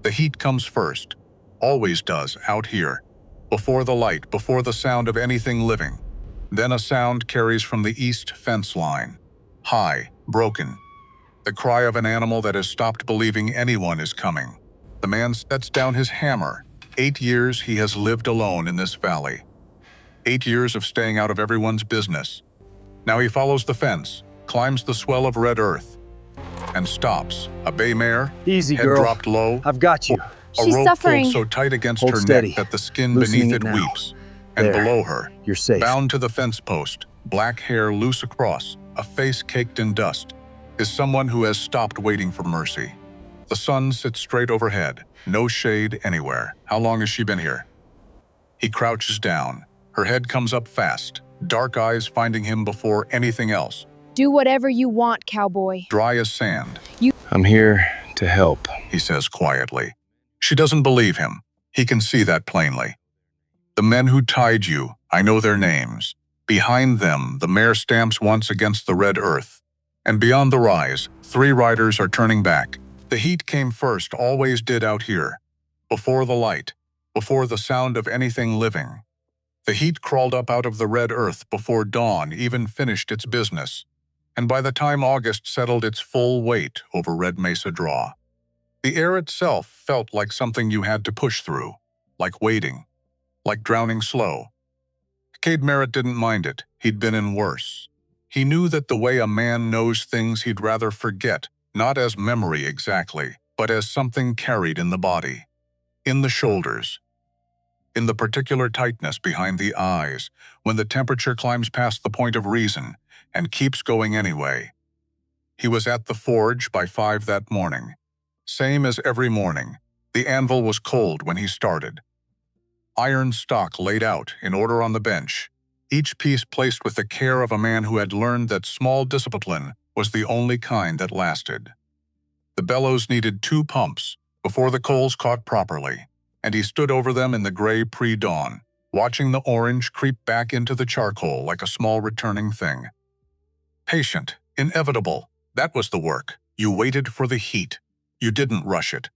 The heat comes first, always does out here, before the light, before the sound of anything living. Then a sound carries from the east fence line, high, broken, the cry of an animal that has stopped believing anyone is coming. The man sets down his hammer. 8 years he has lived alone in this valley. 8 years of staying out of everyone's business. Now he follows the fence, climbs the swell of red earth, and stops. A bay mare, Easy, head girl. dropped low. I've got you. A She's rope suffering. pulled so tight against Hold her steady. neck that the skin Loosening beneath it it now. weeps. And There. below her, You're safe. bound to the fence post, black hair loose across, a face caked in dust, is someone who has stopped waiting for mercy. The sun sits straight overhead, no shade anywhere. How long has she been here? He crouches down. Her head comes up fast, dark eyes finding him before anything else. Do whatever you want, cowboy. Dry as sand, I'm here to help. he says quietly. She doesn't believe him. He can see that plainly. The men who tied you, I know their names. Behind them, the mare stamps once against the red earth. And beyond the rise, 3 riders are turning back. The heat came first, always did out here. Before the light, before the sound of anything living. The heat crawled up out of the red earth before dawn even finished its business. And by the time August settled its full weight over Red Mesa Draw, the air itself felt like something you had to push through, like waiting, like drowning slow. Cade Merritt didn't mind it. He'd been in worse. He knew that the way a man knows things he'd rather forget, not as memory exactly, but as something carried in the body, in the shoulders, in the particular tightness behind the eyes, when the temperature climbs past the point of reason and keeps going anyway. He was at the forge by 5 that morning. Same as every morning. The anvil was cold when he started. Iron stock laid out in order on the bench, each piece placed with the care of a man who had learned that small discipline was the only kind that lasted. The bellows needed 2 pumps before the coals caught properly, and he stood over them in the gray pre-dawn, watching the orange creep back into the charcoal like a small returning thing. Patient, inevitable, that was the work. You waited for the heat. You didn't rush it.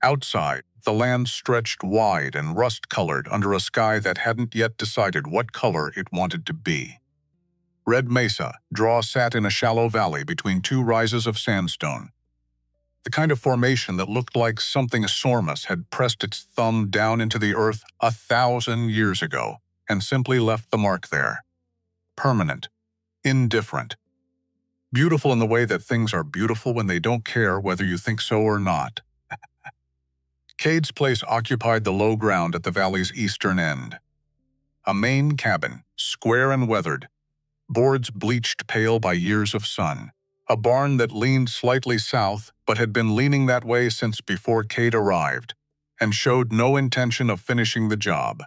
Outside, the land stretched wide and rust-colored under a sky that hadn't yet decided what color it wanted to be. Red Mesa Draw sat in a shallow valley between 2 rises of sandstone. The kind of formation that looked like something enormous had pressed its thumb down into the earth 1,000 years ago and simply left the mark there. Permanent, indifferent. Beautiful in the way that things are beautiful when they don't care whether you think so or not. Cade's place occupied the low ground at the valley's eastern end. A main cabin, square and weathered, boards bleached pale by years of sun. A barn that leaned slightly south but had been leaning that way since before Cade arrived, and showed no intention of finishing the job.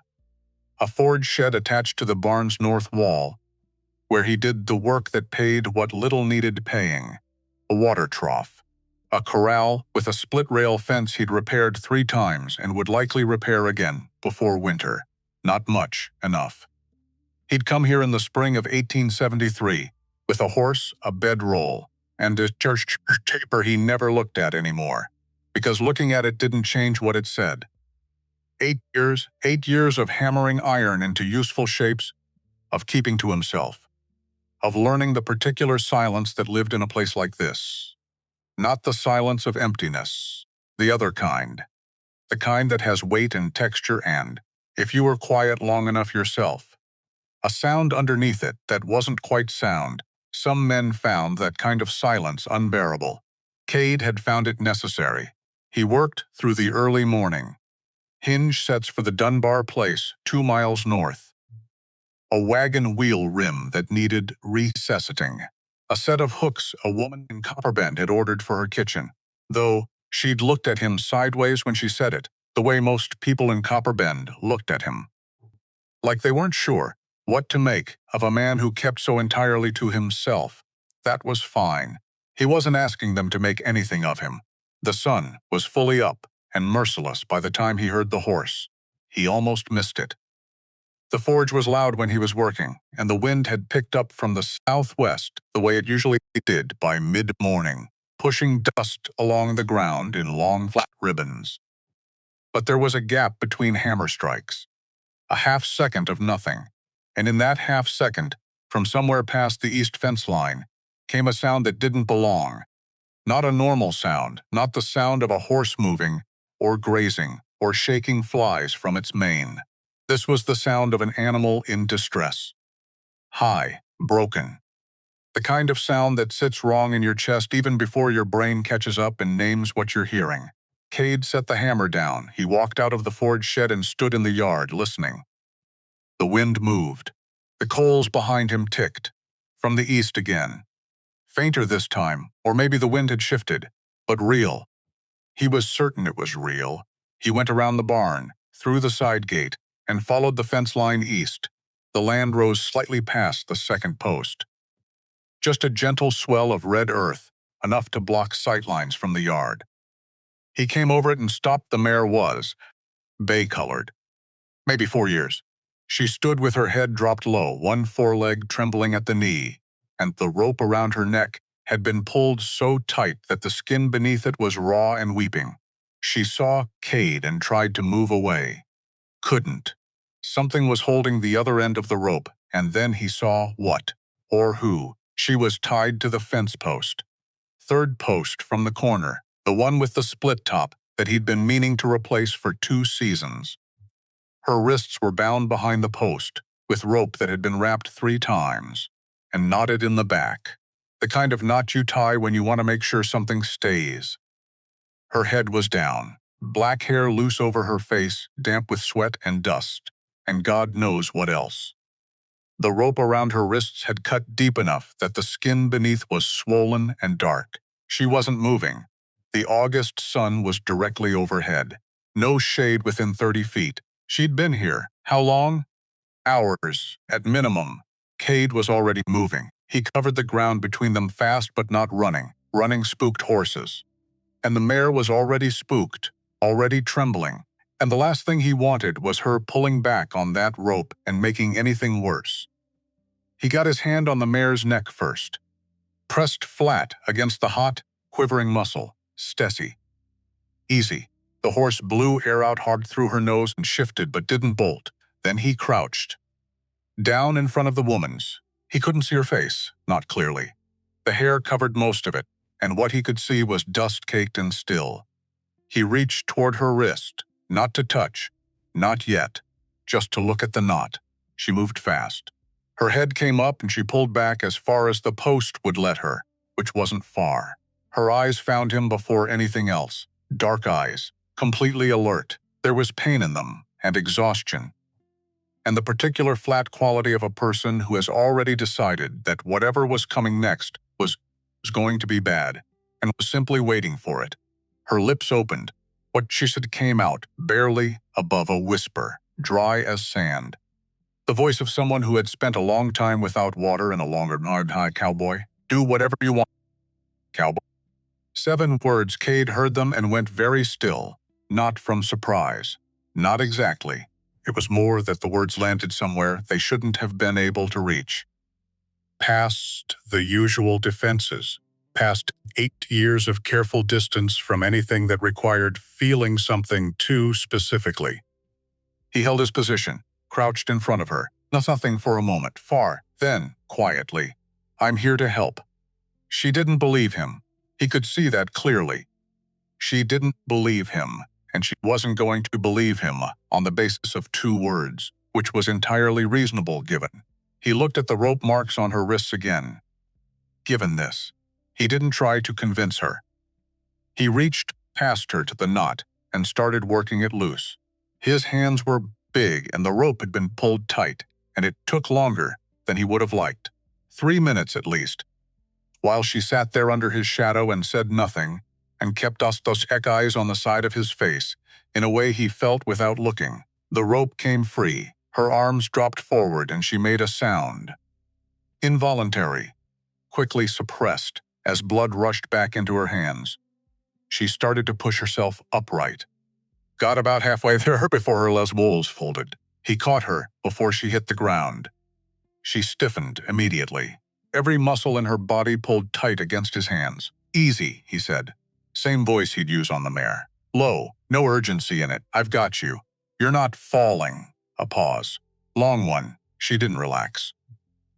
A forge shed attached to the barn's north wall, where he did the work that paid what little needed paying. A water trough. A corral with a split-rail fence he'd repaired 3 times and would likely repair again before winter. Not much, enough. He'd come here in the spring of 1873 with a horse, a bedroll, and a church taper he never looked at anymore, because looking at it didn't change what it said. 8 years of hammering iron into useful shapes, of keeping to himself, of learning the particular silence that lived in a place like this. Not the silence of emptiness, the other kind. The kind that has weight and texture and, if you were quiet long enough yourself, a sound underneath it that wasn't quite sound. Some men found that kind of silence unbearable. Cade had found it necessary. He worked through the early morning. Hinge sets for the Dunbar place, 2 miles north. A wagon wheel rim that needed resuscitating. A set of hooks a woman in Copperbend had ordered for her kitchen, though she'd looked at him sideways when she said it, the way most people in Copperbend looked at him. Like they weren't sure what to make of a man who kept so entirely to himself. That was fine. He wasn't asking them to make anything of him. The sun was fully up and merciless by the time he heard the horse. He almost missed it. The forge was loud when he was working, and the wind had picked up from the southwest the way it usually did by mid-morning, pushing dust along the ground in long flat ribbons. But there was a gap between hammer strikes, a half second of nothing, and in that half second, from somewhere past the east fence line, came a sound that didn't belong. Not a normal sound, not the sound of a horse moving, or grazing, or shaking flies from its mane. This was the sound of an animal in distress. High, broken. The kind of sound that sits wrong in your chest even before your brain catches up and names what you're hearing. Cade set the hammer down. He walked out of the forge shed and stood in the yard, listening. The wind moved. The coals behind him ticked. From the east again. Fainter this time, or maybe the wind had shifted, but real. He was certain it was real. He went around the barn, through the side gate, and followed the fence line east. The land rose slightly past the second post. Just a gentle swell of red earth, enough to block sightlines from the yard. He came over it and stopped. The mare was bay-colored. Maybe 4 years. She stood with her head dropped low, one foreleg trembling at the knee, and the rope around her neck had been pulled so tight that the skin beneath it was raw and weeping. She saw Cade and tried to move away. Couldn't. Something was holding the other end of the rope, and then he saw what, or who. She was tied to the fence post. Third post from the corner, the one with the split top that he'd been meaning to replace for 2 seasons. Her wrists were bound behind the post, with rope that had been wrapped 3 times, and knotted in the back. The kind of knot you tie when you want to make sure something stays. Her head was down, black hair loose over her face, damp with sweat and dust, and God knows what else. The rope around her wrists had cut deep enough that the skin beneath was swollen and dark. She wasn't moving. The August sun was directly overhead. No shade within 30 feet. She'd been here. How long? Hours, at minimum. Cade was already moving. He covered the ground between them fast but not running. Running spooked horses. And the mare was already spooked, already trembling. And the last thing he wanted was her pulling back on that rope and making anything worse. He got his hand on the mare's neck first. Pressed flat against the hot, quivering muscle. Steady. Easy. The horse blew air out hard through her nose and shifted but didn't bolt. Then he crouched. Down in front of the woman's. He couldn't see her face, not clearly. The hair covered most of it, and what he could see was dust-caked and still. He reached toward her wrist, not to touch, not yet, just to look at the knot. She moved fast. Her head came up and she pulled back as far as the post would let her, which wasn't far. Her eyes found him before anything else. Dark eyes, completely alert. There was pain in them, and exhaustion. And the particular flat quality of a person who has already decided that whatever was coming next was going to be bad, and was simply waiting for it. Her lips opened. What she said came out, barely above a whisper, dry as sand. The voice of someone who had spent a long time without water and a longer night. Cowboy, do whatever you want. Cowboy. 7 words. Cade heard them and went very still, not from surprise. Not exactly. It was more that the words landed somewhere they shouldn't have been able to reach. Past the usual defenses, past 8 years of careful distance from anything that required feeling something too specifically. He held his position, crouched in front of her, nothing for a moment, far, then, quietly. I'm here to help. She didn't believe him. He could see that clearly. She didn't believe him, and she wasn't going to believe him on the basis of 2 words, which was entirely reasonable given. He looked at the rope marks on her wrists again. Given this, he didn't try to convince her. He reached past her to the knot and started working it loose. His hands were big and the rope had been pulled tight, and it took longer than he would have liked. 3 minutes at least. While she sat there under his shadow and said nothing, and kept those eyes on the side of his face, in a way he felt without looking. The rope came free. Her arms dropped forward and she made a sound. Involuntary, quickly suppressed, as blood rushed back into her hands. She started to push herself upright. Got about halfway there before her les wolves folded. He caught her before she hit the ground. She stiffened immediately. Every muscle in her body pulled tight against his hands. Easy, he said. Same voice he'd use on the mare. Low, No urgency in it. I've got you. You're not falling. A pause. Long one. She didn't relax.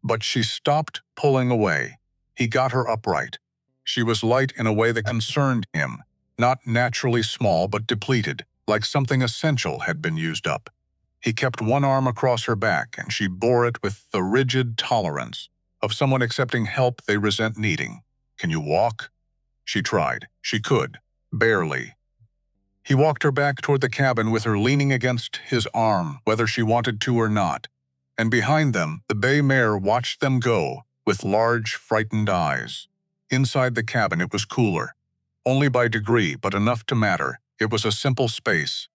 But she stopped pulling away. He got her upright. She was light in a way that concerned him, not naturally small but depleted, like something essential had been used up. He kept one arm across her back, and she bore it with the rigid tolerance of someone accepting help they resent needing. Can you walk? She tried. She could. Barely. He walked her back toward the cabin with her leaning against his arm, whether she wanted to or not. And behind them, the bay mare watched them go, with large, frightened eyes. Inside the cabin, it was cooler. Only by degree, but enough to matter. It was a simple space.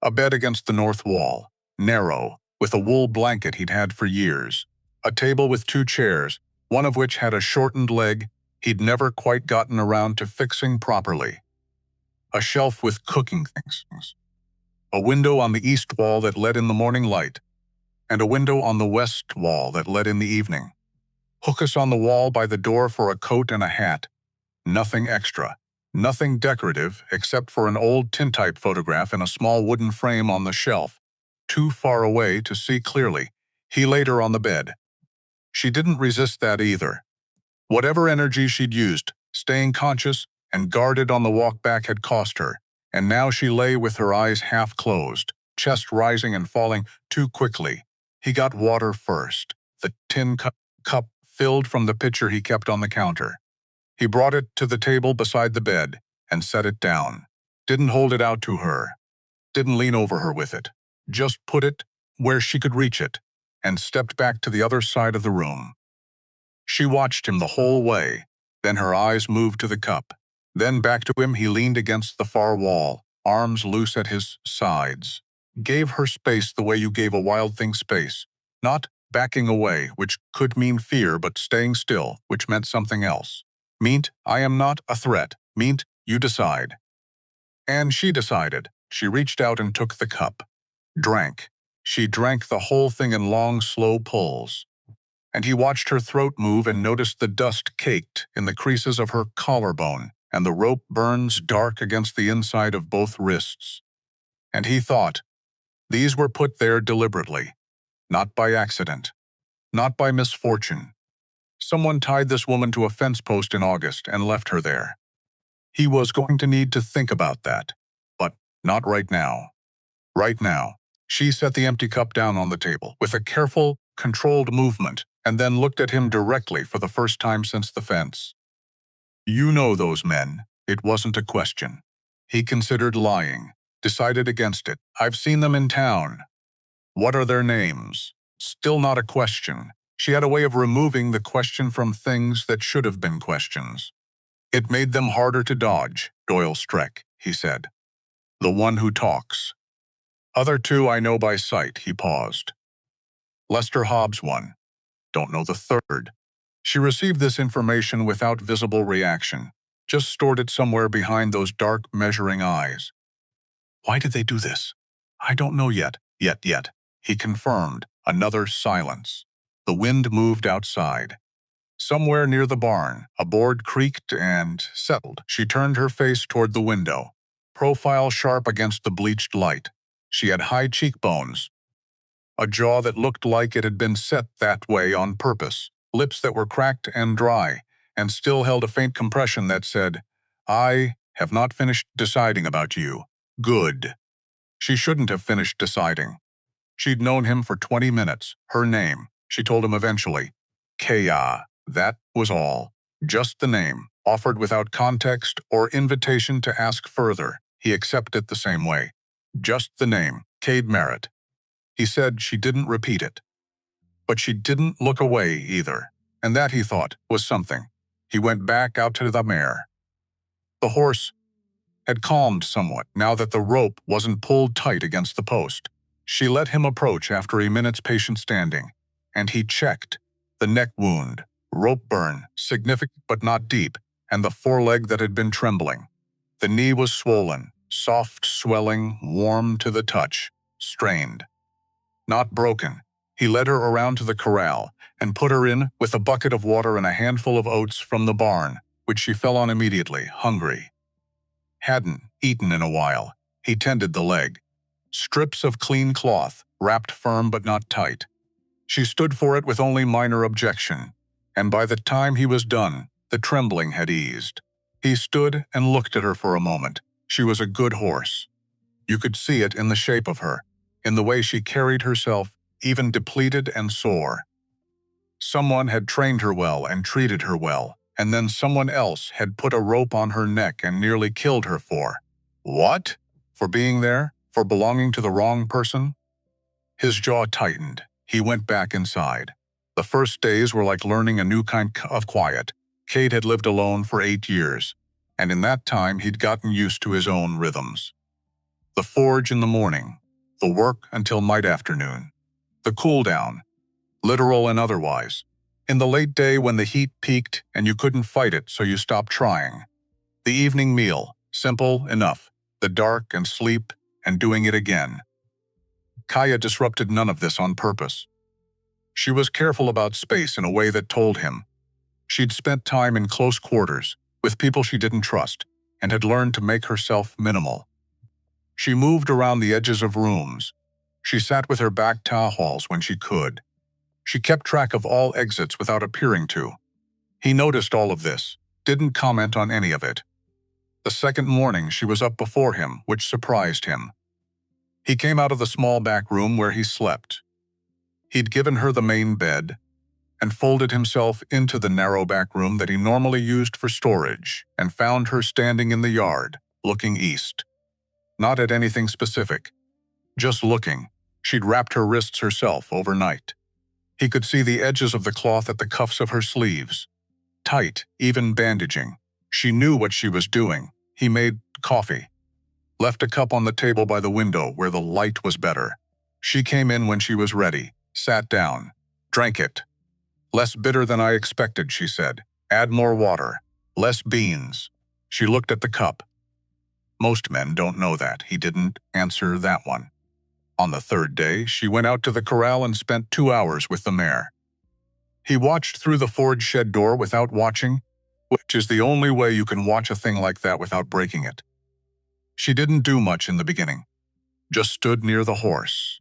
A bed against the north wall, narrow, with a wool blanket he'd had for years. A table with 2 chairs, one of which had a shortened leg he'd never quite gotten around to fixing properly. A shelf with cooking things. A window on the east wall that let in the morning light, and a window on the west wall that let in the evening. Hook us on the wall by the door for a coat and a hat. Nothing extra. Nothing decorative except for an old tintype photograph in a small wooden frame on the shelf. Too far away to see clearly. He laid her on the bed. She didn't resist that either. Whatever energy she'd used, staying conscious and guarded on the walk back had cost her, and now she lay with her eyes half closed, chest rising and falling too quickly. He got water first, the tin cup filled from the pitcher he kept on the counter. He brought it to the table beside the bed and set it down. Didn't hold it out to her. Didn't lean over her with it. Just put it where she could reach it and stepped back to the other side of the room. She watched him the whole way. Then her eyes moved to the cup. Then back to him. He leaned against the far wall, arms loose at his sides. Gave her space the way you gave a wild thing space. Not backing away, which could mean fear, but staying still, which meant something else. Meant, I am not a threat. Meant, you decide. And she decided. She reached out and took the cup. Drank. She drank the whole thing in long, slow pulls. And he watched her throat move and noticed the dust caked in the creases of her collarbone and the rope burns dark against the inside of both wrists. And he thought, these were put there deliberately, not by accident, not by misfortune. Someone tied this woman to a fence post in August and left her there. He was going to need to think about that, but not right now. Right now. She set the empty cup down on the table with a careful, controlled movement and then looked at him directly for the first time since the fence. You know those men. It wasn't a question. He considered lying, decided against it. I've seen them in town. What are their names? Still not a question. She had a way of removing the question from things that should have been questions. It made them harder to dodge. Doyle Streck, he said. The one who talks. Other 2 I know by sight. He paused. Lester Hobbs one. Don't know the third. She received this information without visible reaction, just stored it somewhere behind those dark, measuring eyes. Why did they do this? I don't know yet. Yet. He confirmed. Another silence. The wind moved outside. Somewhere near the barn, a board creaked and settled. She turned her face toward the window, profile sharp against the bleached light. She had high cheekbones, a jaw that looked like it had been set that way on purpose, lips that were cracked and dry, and still held a faint compression that said, I have not finished deciding about you. Good. She shouldn't have finished deciding. She'd known him for 20 minutes. Her name, she told him eventually. Kea. That was all. Just the name, offered without context or invitation to ask further. He accepted the same way. Just the name, Cade Merritt. He said she didn't repeat it. But she didn't look away either, and that, he thought, was something. He went back out to the mare. The horse had calmed somewhat now that the rope wasn't pulled tight against the post. She let him approach after a minute's patient standing, and he checked. The neck wound, rope burn, significant but not deep, and the foreleg that had been trembling. The knee was swollen, soft swelling, warm to the touch, strained. Not broken. He led her around to the corral and put her in with a bucket of water and a handful of oats from the barn, which she fell on immediately, hungry. Hadn't eaten in a while. He tended the leg. Strips of clean cloth, wrapped firm but not tight. She stood for it with only minor objection, and by the time he was done, the trembling had eased. He stood and looked at her for a moment. She was a good horse. You could see it in the shape of her, in the way she carried herself, even depleted and sore. Someone had trained her well and treated her well, and then someone else had put a rope on her neck and nearly killed her for. What? For being there? For belonging to the wrong person? His jaw tightened. He went back inside. The first days were like learning a new kind of quiet. Kate had lived alone for 8 years, and in that time he'd gotten used to his own rhythms. The forge in the morning, the work until mid-afternoon, the cool-down, literal and otherwise. In the late day when the heat peaked and you couldn't fight it, so you stopped trying. The evening meal, simple enough, the dark and sleep and doing it again. Kaya disrupted none of this on purpose. She was careful about space in a way that told him. She'd spent time in close quarters, with people she didn't trust, and had learned to make herself minimal. She moved around the edges of rooms. She sat with her back towels when she could. She kept track of all exits without appearing to. He noticed all of this, didn't comment on any of it. The second morning she was up before him, which surprised him. He came out of the small back room where he slept. He'd given her the main bed and folded himself into the narrow back room that he normally used for storage and found her standing in the yard, looking east. Not at anything specific, just looking. She'd wrapped her wrists herself overnight. He could see the edges of the cloth at the cuffs of her sleeves. Tight, even bandaging. She knew what she was doing. He made coffee. Left a cup on the table by the window where the light was better. She came in when she was ready, sat down, drank it. Less bitter than I expected, she said. Add more water. Less beans. She looked at the cup. Most men don't know that. He didn't answer that one. On the third day, she went out to the corral and spent 2 hours with the mare. He watched through the forge shed door without watching, which is the only way you can watch a thing like that without breaking it. She didn't do much in the beginning, just stood near the horse.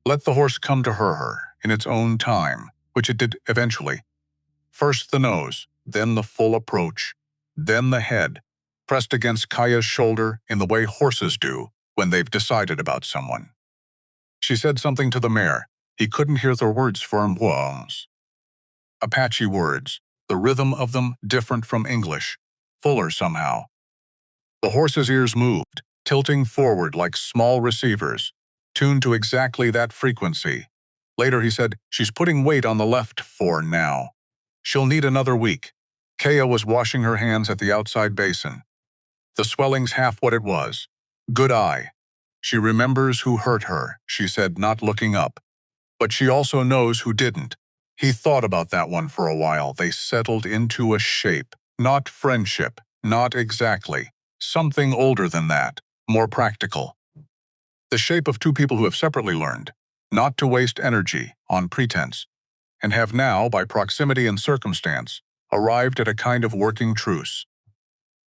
Let the horse come to her in its own time, which it did eventually. First the nose, then the full approach, then the head, pressed against Kaya's shoulder in the way horses do when they've decided about someone. She said something to the mare. He couldn't hear the words for words. Apache words, the rhythm of them different from English, fuller somehow. The horse's ears moved, tilting forward like small receivers, tuned to exactly that frequency. Later he said, she's putting weight on the left for now. She'll need another week. Kaya was washing her hands at the outside basin. The swelling's half what it was. Good eye. She remembers who hurt her, she said, not looking up. But she also knows who didn't. He thought about that one for a while. They settled into a shape. Not friendship. Not exactly. Something older than that. More practical. The shape of two people who have separately learned not to waste energy on pretense, and have now, by proximity and circumstance, arrived at a kind of working truce.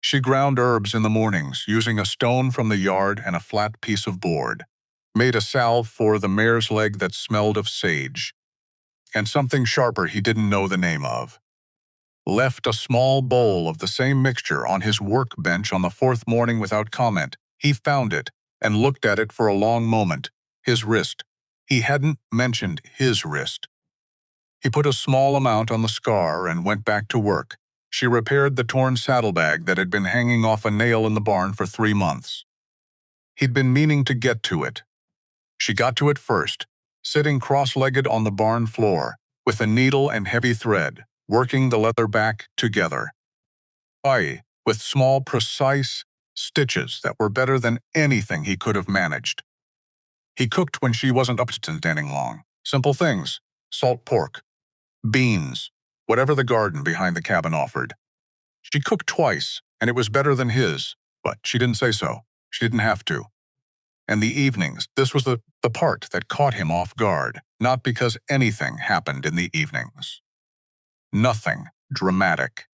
She ground herbs in the mornings, using a stone from the yard and a flat piece of board. Made a salve for the mare's leg that smelled of sage, and something sharper he didn't know the name of. Left a small bowl of the same mixture on his workbench on the fourth morning without comment. He found it and looked at it for a long moment. His wrist. He hadn't mentioned his wrist. He put a small amount on the scar and went back to work. She repaired the torn saddlebag that had been hanging off a nail in the barn for 3 months. He'd been meaning to get to it. She got to it first, sitting cross-legged on the barn floor, with a needle and heavy thread, working the leather back together. With small, precise stitches that were better than anything he could have managed. He cooked when she wasn't up to standing long. Simple things. Salt pork. Beans. Whatever the garden behind the cabin offered. She cooked twice, and it was better than his, but she didn't say so. She didn't have to. And the evenings, this was the part that caught him off guard, not because anything happened in the evenings. Nothing dramatic.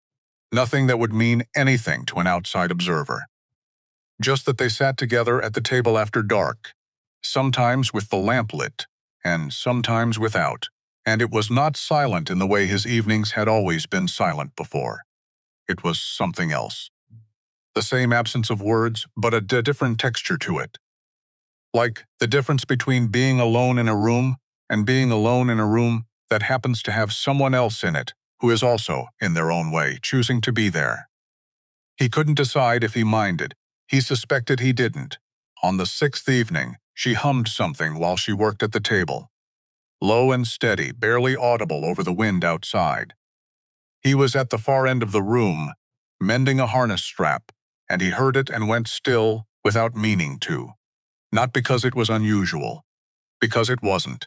Nothing that would mean anything to an outside observer. just that they sat together at the table after dark, sometimes with the lamp lit, and sometimes without, and it was not silent in the way his evenings had always been silent before. It was something else. The same absence of words, but a different texture to it. Like the difference between being alone in a room and being alone in a room that happens to have someone else in it who is also, in their own way, choosing to be there. He couldn't decide if he minded. He suspected he didn't. On the sixth evening, she hummed something while she worked at the table. Low and steady, barely audible over the wind outside. He was at the far end of the room, mending a harness strap, and he heard it and went still without meaning to. Not because it was unusual, because it wasn't.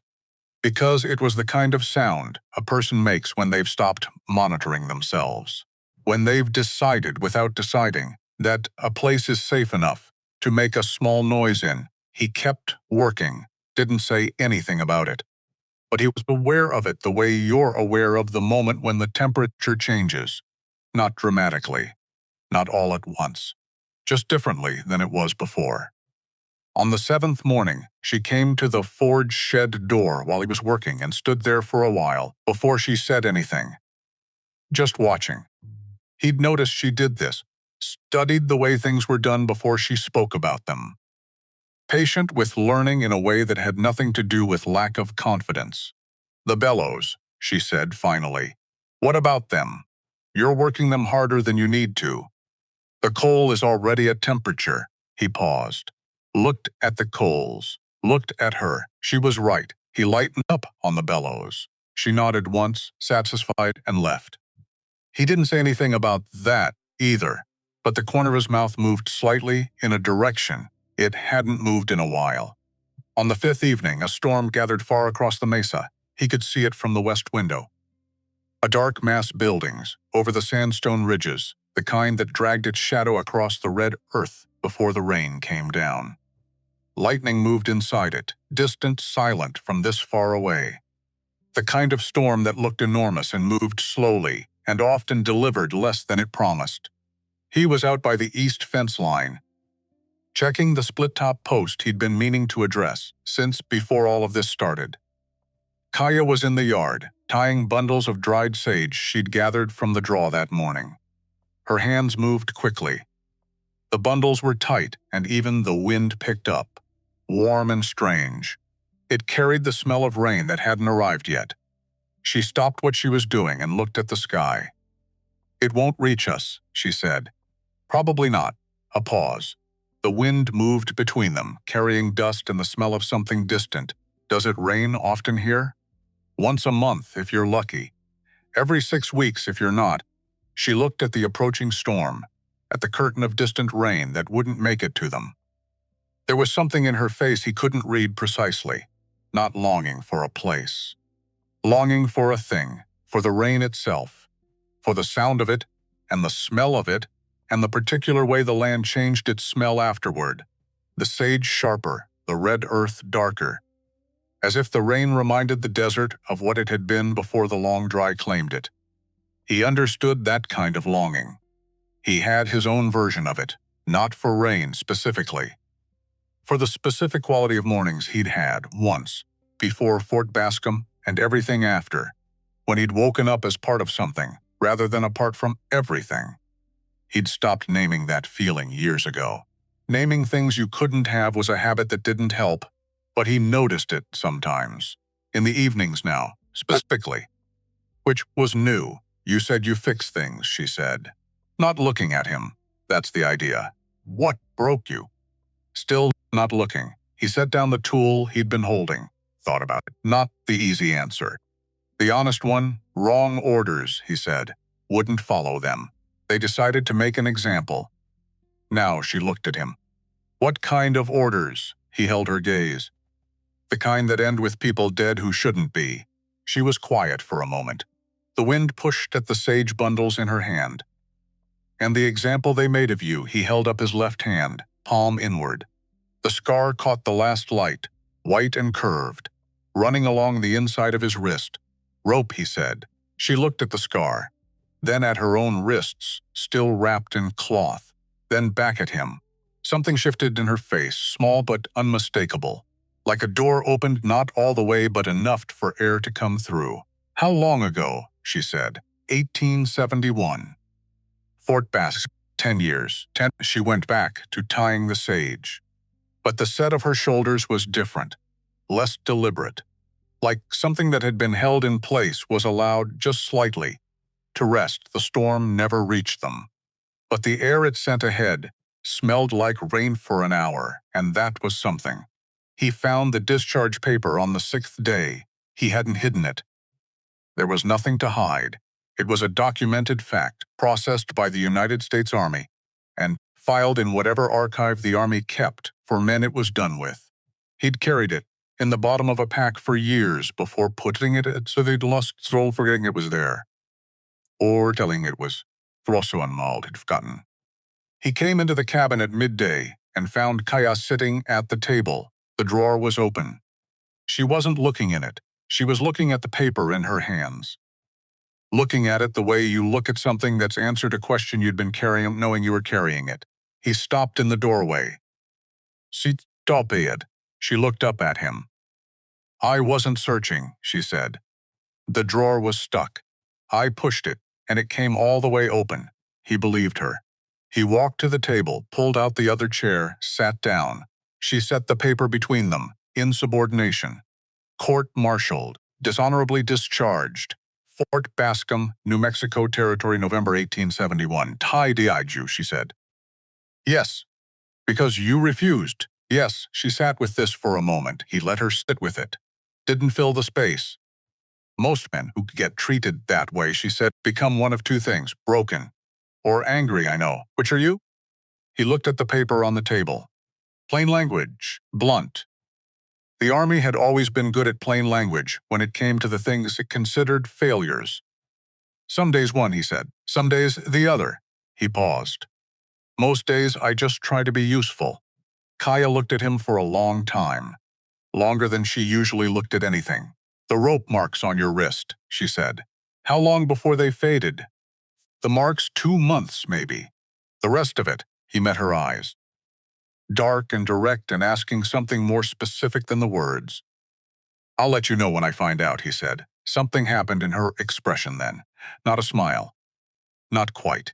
Because it was the kind of sound a person makes when they've stopped monitoring themselves. When they've decided without deciding that a place is safe enough to make a small noise in. He kept working, didn't say anything about it. But he was aware of it the way you're aware of the moment when the temperature changes. Not dramatically, not all at once, just differently than it was before. On the seventh morning, she came to the forge shed door while he was working and stood there for a while before she said anything. Just watching. He'd noticed she did this, studied the way things were done before she spoke about them. Patient with learning in a way that had nothing to do with lack of confidence. The bellows, she said finally. What about them? You're working them harder than you need to. The coal is already at temperature. He paused. Looked at the coals. Looked at her. She was right. He lightened up on the bellows. She nodded once, satisfied, and left. He didn't say anything about that either, but the corner of his mouth moved slightly in a direction it hadn't moved in a while. On the fifth evening, a storm gathered far across the mesa. He could see it from the west window. A dark mass buildings over the sandstone ridges, the kind that dragged its shadow across the red earth before the rain came down. Lightning moved inside it, distant, silent from this far away. The kind of storm that looked enormous and moved slowly, and often delivered less than it promised. He was out by the east fence line, checking the split-top post he'd been meaning to address since before all of this started. Kaya was in the yard, tying bundles of dried sage she'd gathered from the draw that morning. Her hands moved quickly. The bundles were tight, and even the wind picked up, warm and strange. It carried the smell of rain that hadn't arrived yet. She stopped what she was doing and looked at the sky. It won't reach us, she said. Probably not. A pause. The wind moved between them, carrying dust and the smell of something distant. Does it rain often here? Once a month, if you're lucky. Every 6 weeks, if you're not. She looked at the approaching storm, at the curtain of distant rain that wouldn't make it to them. There was something in her face he couldn't read precisely. Not longing for a place. Longing for a thing, for the rain itself, for the sound of it, and the smell of it, and the particular way the land changed its smell afterward. The sage sharper, the red earth darker. As if the rain reminded the desert of what it had been before the long dry claimed it. He understood that kind of longing. He had his own version of it, not for rain specifically. For the specific quality of mornings he'd had once, before Fort Bascom and everything after, when he'd woken up as part of something, rather than apart from everything. He'd stopped naming that feeling years ago. Naming things you couldn't have was a habit that didn't help, but he noticed it sometimes. In the evenings now, specifically. Which was new. You said you fix things, she said. Not looking at him. That's the idea. What broke you? Still not looking. He set down the tool he'd been holding. Thought about it. Not the easy answer. The honest one, wrong orders, he said. Wouldn't follow them. They decided to make an example. Now she looked at him. What kind of orders? He held her gaze. The kind that end with people dead who shouldn't be. She was quiet for a moment. The wind pushed at the sage bundles in her hand. And the example they made of you, he held up his left hand, palm inward. The scar caught the last light, white and curved, running along the inside of his wrist. Rope, he said. She looked at the scar, then at her own wrists, still wrapped in cloth, then back at him. Something shifted in her face, small but unmistakable, like a door opened not all the way but enough for air to come through. "How long ago?" she said. 1871. Fort Basque, 10 years. She went back to tying the sage. But the set of her shoulders was different, less deliberate. Like something that had been held in place was allowed just slightly to rest. The storm never reached them. But the air it sent ahead smelled like rain for an hour, and that was something. He found the discharge paper on the 6th day. He hadn't hidden it. There was nothing to hide. It was a documented fact, processed by the United States Army, and filed in whatever archive the Army kept for men it was done with. He'd carried it in the bottom of a pack for years before putting it so they'd lost soul forgetting it was there, or telling it was Throsso Mauld had forgotten. He came into the cabin at midday and found Kaya sitting at the table. The drawer was open. She wasn't looking in it. She was looking at the paper in her hands. Looking at it the way you look at something that's answered a question you'd been carrying, knowing you were carrying it. He stopped in the doorway. "Stop it." She looked up at him. "I wasn't searching," she said. "The drawer was stuck. I pushed it, and it came all the way open." He believed her. He walked to the table, pulled out the other chair, sat down. She set the paper between them, insubordination. Court-martialed, dishonorably discharged. Fort Bascom, New Mexico Territory, November 1871. "Tie-di-ju," she said. "Yes, because you refused." "Yes." She sat with this for a moment. He let her sit with it. Didn't fill the space. "Most men who get treated that way," she said, "become one of two things, broken or angry, I know. Which are you?" He looked at the paper on the table. Plain language, blunt. The Army had always been good at plain language when it came to the things it considered failures. "Some days one," he said. "Some days the other." He paused. "Most days I just try to be useful." Kaya looked at him for a long time. Longer than she usually looked at anything. "The rope marks on your wrist," she said. "How long before they faded?" "The marks 2 months, maybe." "The rest of it," he met her eyes. Dark and direct and asking something more specific than the words. "I'll let you know when I find out," he said. Something happened in her expression then. Not a smile. Not quite.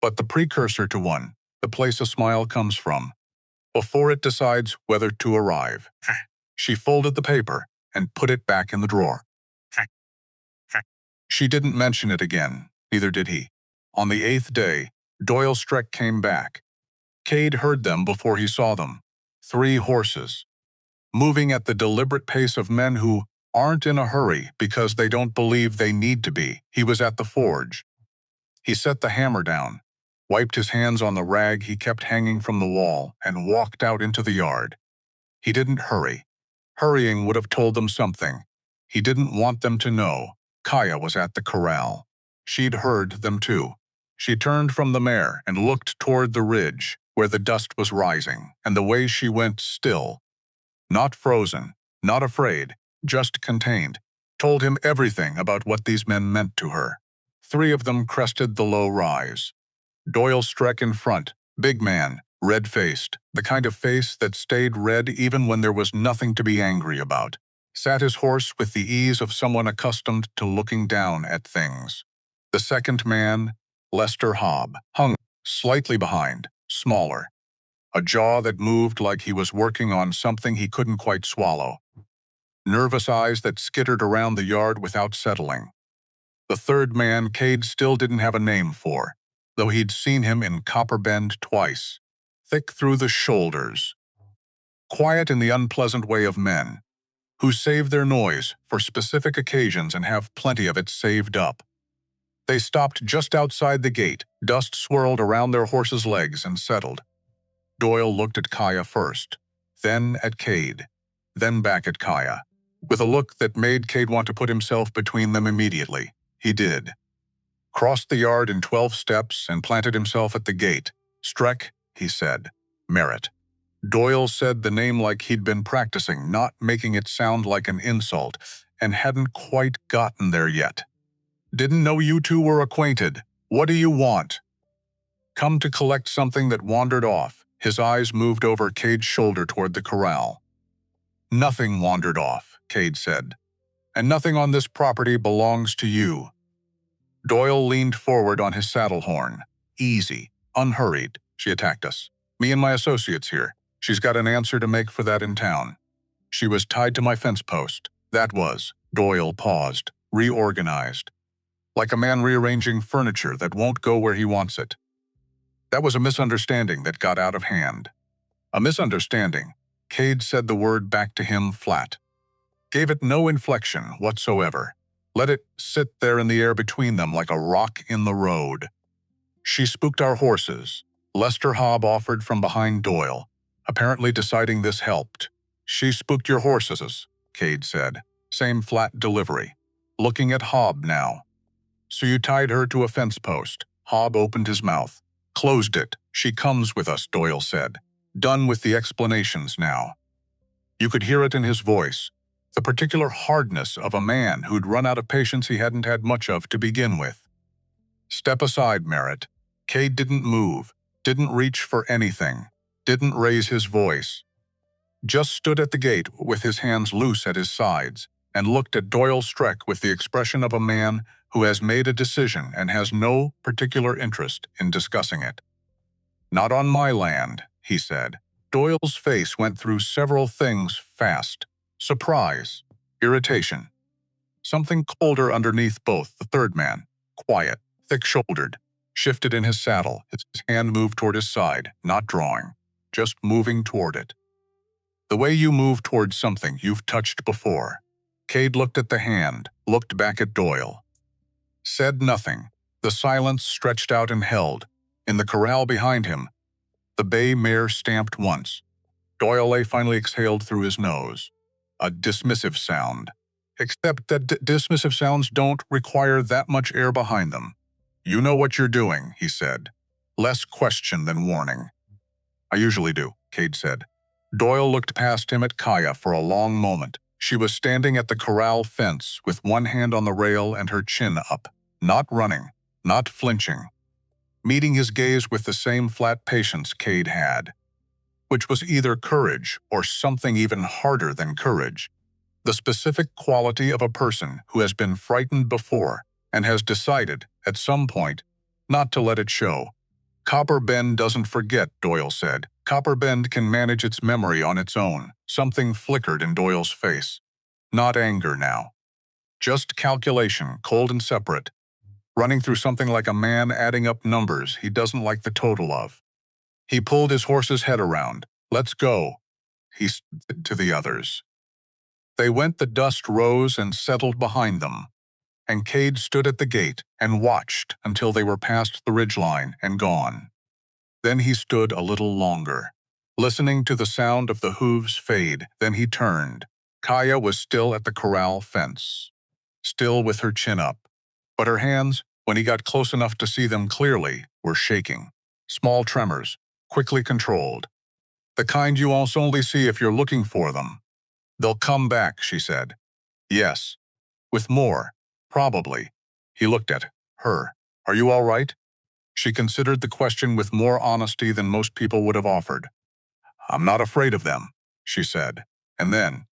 But the precursor to one, the place a smile comes from, before it decides whether to arrive. She folded the paper and put it back in the drawer. She didn't mention it again, neither did he. On the 8th day, Doyle Streck came back. Cade heard them before he saw them. 3 horses, moving at the deliberate pace of men who aren't in a hurry because they don't believe they need to be. He was at the forge. He set the hammer down, wiped his hands on the rag he kept hanging from the wall, and walked out into the yard. He didn't hurry. Hurrying would have told them something. He didn't want them to know. Kaya was at the corral. She'd heard them too. She turned from the mare and looked toward the ridge, where the dust was rising, and the way she went still. Not frozen, not afraid, just contained. Told him everything about what these men meant to her. 3 of them crested the low rise. Doyle Streck in front, big man, red-faced, the kind of face that stayed red even when there was nothing to be angry about. Sat his horse with the ease of someone accustomed to looking down at things. The second man, Lester Hobb, hung slightly behind, smaller. A jaw that moved like he was working on something he couldn't quite swallow. Nervous eyes that skittered around the yard without settling. The third man Cade still didn't have a name for, though he'd seen him in Copper Bend twice. Thick through the shoulders. Quiet in the unpleasant way of men, who save their noise for specific occasions and have plenty of it saved up. They stopped just outside the gate. Dust swirled around their horses' legs and settled. Doyle looked at Kaya first, then at Cade, then back at Kaya, with a look that made Cade want to put himself between them immediately. He did. Crossed the yard in 12 steps and planted himself at the gate. "Streck," he said. "Merritt." Doyle said the name like he'd been practicing, not making it sound like an insult, and hadn't quite gotten there yet. "Didn't know you two were acquainted. What do you want?" "Come to collect something that wandered off," His eyes moved over Cade's shoulder toward the corral. "Nothing wandered off," Cade said. "And nothing on this property belongs to you." Doyle leaned forward on his saddle horn. "Easy, unhurried," she attacked us. "Me and my associates here. She's got an answer to make for that in town. She was tied to my fence post. That was." Doyle paused, reorganized, like a man rearranging furniture that won't go where he wants it. "That was a misunderstanding that got out of hand." "A misunderstanding." Cade said the word back to him flat. Gave it no inflection whatsoever. Let it sit there in the air between them like a rock in the road. "She spooked our horses." Lester Hobb offered from behind Doyle, apparently deciding this helped. "She spooked your horses," Cade said. Same flat delivery. Looking at Hobb now. "So you tied her to a fence post." Hobb opened his mouth. "Closed it. She comes with us," Doyle said. Done with the explanations now. You could hear it in his voice, the particular hardness of a man who'd run out of patience he hadn't had much of to begin with. "Step aside, Merritt." Cade didn't move, didn't reach for anything, didn't raise his voice. Just stood at the gate with his hands loose at his sides and looked at Doyle Streck with the expression of a man who has made a decision and has no particular interest in discussing it. "Not on my land," he said. Doyle's face went through several things fast. Surprise, irritation. Something colder underneath both. The third man, quiet, thick-shouldered, shifted in his saddle. His hand moved toward his side, not drawing, just moving toward it. "The way you move toward something you've touched before." Cade looked at the hand, looked back at Doyle. Said nothing. The silence stretched out and held. In the corral behind him, the bay mare stamped once. Doyle finally exhaled through his nose. A dismissive sound. Except that dismissive sounds don't require that much air behind them. "You know what you're doing," he said. Less question than warning. "I usually do," Cade said. Doyle looked past him at Kaya for a long moment. She was standing at the corral fence with one hand on the rail and her chin up, not running, not flinching, meeting his gaze with the same flat patience Cade had, which was either courage or something even harder than courage, the specific quality of a person who has been frightened before and has decided, at some point, not to let it show. "Copper Bend doesn't forget," Doyle said. "Copper Bend can manage its memory on its own." Something flickered in Doyle's face. Not anger now. Just calculation, cold and separate, running through something like a man adding up numbers he doesn't like the total of. He pulled his horse's head around. "Let's go," he said to the others. They went. The dust rose and settled behind them, and Cade stood at the gate and watched until they were past the ridgeline and gone. Then he stood a little longer, listening to the sound of the hooves fade. Then he turned. Kaya was still at the corral fence, still with her chin up, but her hands, when he got close enough to see them clearly, were shaking. Small tremors, quickly controlled. "The kind you also only see if you're looking for them." "They'll come back," she said. "Yes. With more, probably." He looked at her. "Are you all right?" She considered the question with more honesty than most people would have offered. "I'm not afraid of them," she said. And then,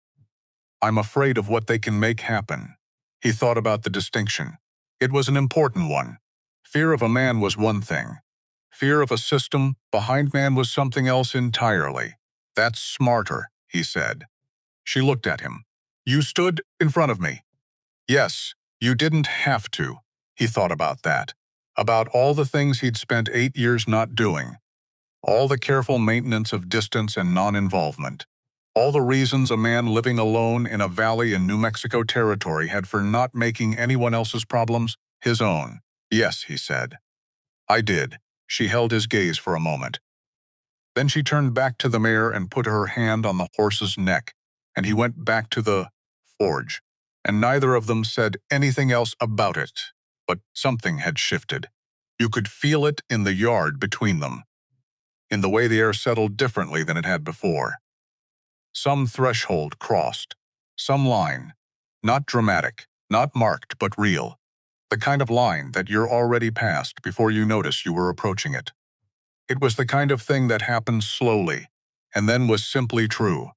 "I'm afraid of what they can make happen." He thought about the distinction. It was an important one. Fear of a man was one thing. Fear of a system behind man was something else entirely. "That's smarter," he said. She looked at him. "You stood in front of me." Yes, you didn't have to. He thought about that. About all the things he'd spent 8 years not doing. All the careful maintenance of distance and non-involvement. All the reasons a man living alone in a valley in New Mexico territory had for not making anyone else's problems his own. "Yes," he said. "I did." She held his gaze for a moment. Then she turned back to the mare and put her hand on the horse's neck, and he went back to the forge, and neither of them said anything else about it. But something had shifted. You could feel it in the yard between them, in the way the air settled differently than it had before. Some threshold crossed, some line, not dramatic, not marked, but real. The kind of line that you're already past before you notice you were approaching it. It was the kind of thing that happened slowly, and then was simply true.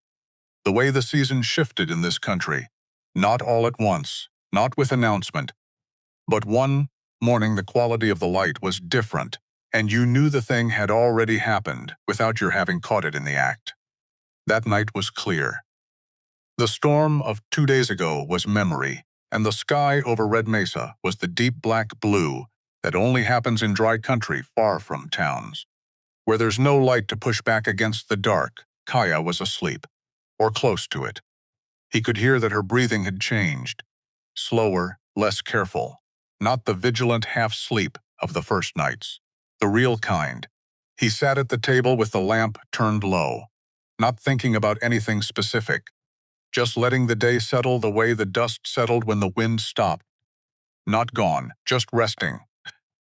The way the season shifted in this country, not all at once, not with announcement, but one morning the quality of the light was different, and you knew the thing had already happened without your having caught it in the act. That night was clear. The storm of 2 days ago was memory, and the sky over Red Mesa was the deep black blue that only happens in dry country far from towns. Where there's no light to push back against the dark, Kaya was asleep, or close to it. He could hear that her breathing had changed, slower, less careful, not the vigilant half-sleep of the first nights, the real kind. He sat at the table with the lamp turned low, not thinking about anything specific, just letting the day settle the way the dust settled when the wind stopped. Not gone, just resting.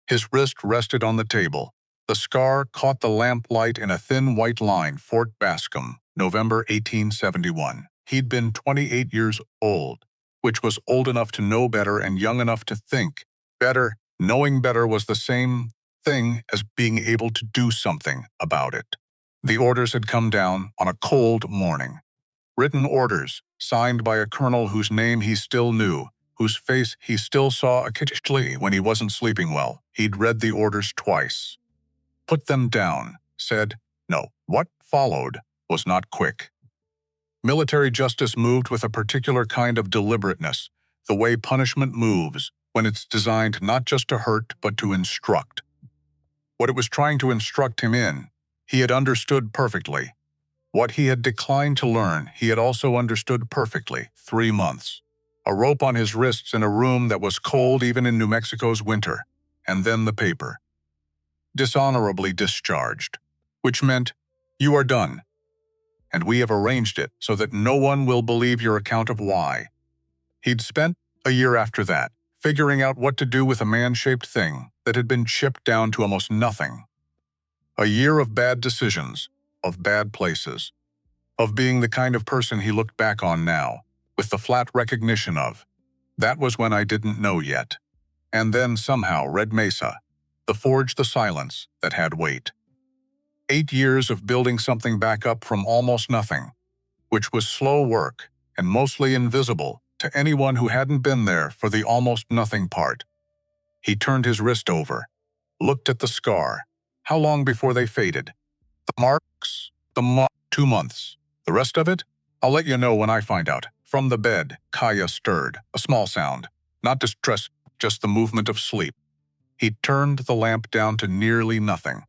His wrist rested on the table. The scar caught the lamplight in a thin white line. Fort Bascom, November 1871. He'd been 28 years old, which was old enough to know better and young enough to think better. Knowing better was the same thing as being able to do something about it. The orders had come down on a cold morning. Written orders, signed by a colonel whose name he still knew, whose face he still saw occasionally when he wasn't sleeping well. He'd read the orders twice. Put them down, said no. What followed was not quick. Military justice moved with a particular kind of deliberateness, the way punishment moves when it's designed not just to hurt but to instruct. What it was trying to instruct him in, he had understood perfectly. What he had declined to learn, he had also understood perfectly. 3 months. A rope on his wrists in a room that was cold even in New Mexico's winter, and then the paper. Dishonorably discharged, which meant, you are done, and we have arranged it so that no one will believe your account of why. He'd spent a year after that, figuring out what to do with a man-shaped thing that had been chipped down to almost nothing. A year of bad decisions, of bad places, of being the kind of person he looked back on now, with the flat recognition of, that was when I didn't know yet. And then somehow Red Mesa, the forge, the silence that had weight. 8 years of building something back up from almost nothing, which was slow work and mostly invisible to anyone who hadn't been there for the almost nothing part. He turned his wrist over, looked at the scar. How long before they faded? The marks? 2 months. The rest of it? I'll let you know when I find out. From the bed, Kaya stirred, a small sound. Not distress, just the movement of sleep. He turned the lamp down to nearly nothing,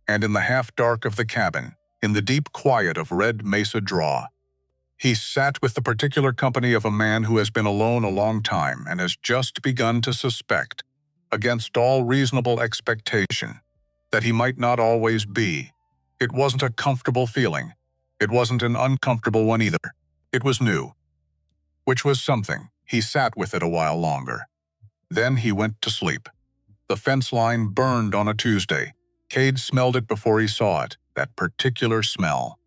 and in the half-dark of the cabin, in the deep quiet of Red Mesa Draw, he sat with the particular company of a man who has been alone a long time and has just begun to suspect, against all reasonable expectation, that he might not always be. It wasn't a comfortable feeling. It wasn't an uncomfortable one either. It was new, which was something. He sat with it a while longer. Then he went to sleep. The fence line burned on a Tuesday. Cade smelled it before he saw it, that particular smell.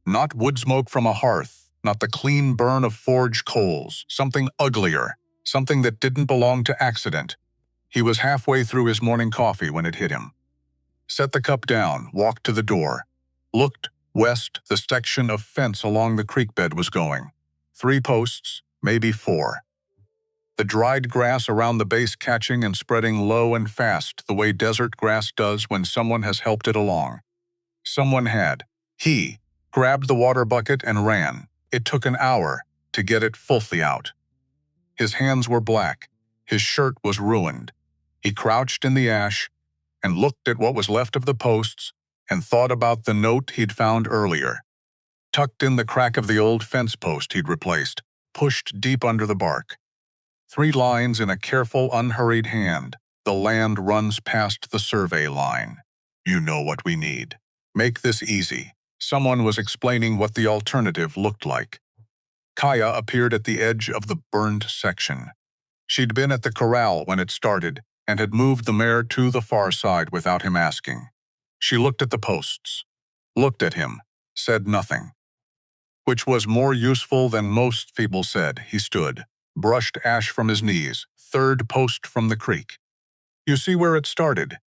Not wood smoke from a hearth, not the clean burn of forge coals, something uglier, something that didn't belong to accident. He was halfway through his morning coffee when it hit him. Set the cup down, walked to the door, looked west. The section of fence along the creek bed was going. 3 posts, maybe 4. The dried grass around the base catching and spreading low and fast the way desert grass does when someone has helped it along. Someone had. He grabbed the water bucket and ran. It took an hour to get it fully out. His hands were black. His shirt was ruined. He crouched in the ash and looked at what was left of the posts and thought about the note he'd found earlier. Tucked in the crack of the old fence post he'd replaced, pushed deep under the bark. 3 lines in a careful, unhurried hand. The land runs past the survey line. You know what we need. Make this easy. Someone was explaining what the alternative looked like. Kaya appeared at the edge of the burned section. She'd been at the corral when it started and had moved the mare to the far side without him asking. She looked at the posts, looked at him, said nothing. Which was more useful than most people said. He stood, brushed ash from his knees, 3rd post from the creek. You see where it started?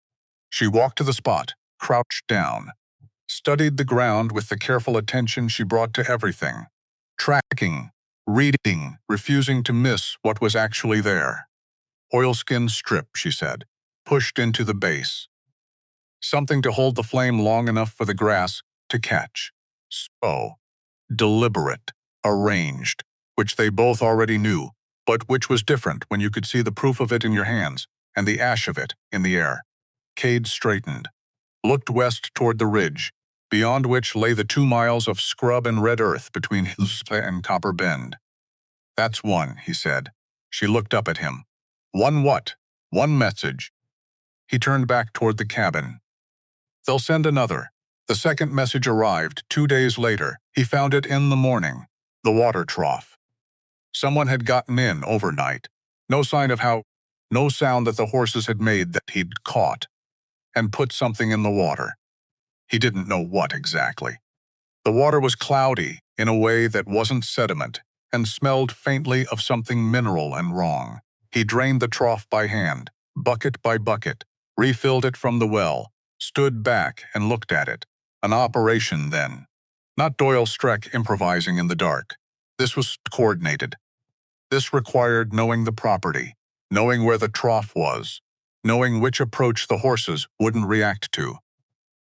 She walked to the spot, crouched down, studied the ground with the careful attention she brought to everything, tracking, reading, refusing to miss what was actually there. Oilskin strip, she said, pushed into the base. Something to hold the flame long enough for the grass to catch. Slow, deliberate, arranged, which they both already knew, but which was different when you could see the proof of it in your hands and the ash of it in the air. Cade straightened, looked west toward the ridge, beyond which lay the 2 miles of scrub and red earth between Hillspa and Copper Bend. That's one, he said. She looked up at him. One what? One message. He turned back toward the cabin. They'll send another. The second message arrived 2 days later. He found it in the morning. The water trough. Someone had gotten in overnight. No sign of how, no sound that the horses had made that he'd caught, and put something in the water. He didn't know what exactly. The water was cloudy in a way that wasn't sediment and smelled faintly of something mineral and wrong. He drained the trough by hand, bucket by bucket, refilled it from the well, stood back and looked at it. An operation then. Not Doyle Streck improvising in the dark. This was coordinated. This required knowing the property, knowing where the trough was, knowing which approach the horses wouldn't react to,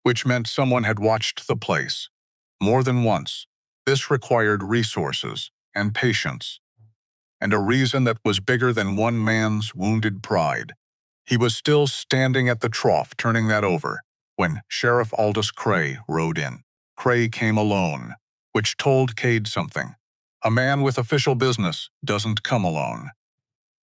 which meant someone had watched the place. More than once, this required resources and patience, and a reason that was bigger than one man's wounded pride. He was still standing at the trough turning that over when Sheriff Aldous Cray rode in. Cray came alone, which told Cade something. A man with official business doesn't come alone.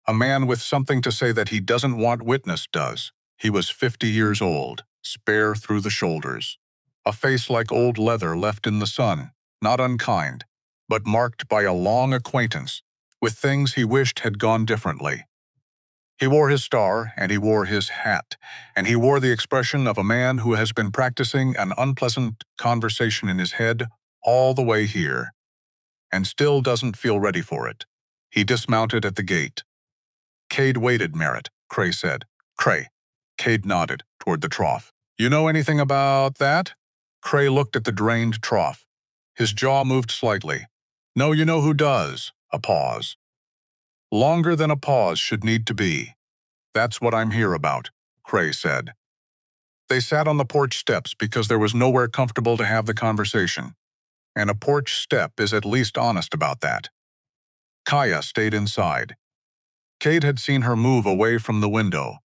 A man with something to say that he doesn't want witnessed does. He was 50 years old, spare through the shoulders. A face like old leather left in the sun, not unkind, but marked by a long acquaintance with things he wished had gone differently. He wore his star, and he wore his hat, and he wore the expression of a man who has been practicing an unpleasant conversation in his head all the way here, and still doesn't feel ready for it. He dismounted at the gate. Cade waited, Merritt, Cray said. Cray. Cade nodded toward the trough. You know anything about that? Cray looked at the drained trough. His jaw moved slightly. No, you know who does. A pause. Longer than a pause should need to be. That's what I'm here about, Cray said. They sat on the porch steps because there was nowhere comfortable to have the conversation, and a porch step is at least honest about that. Kaya stayed inside. Cade had seen her move away from the window,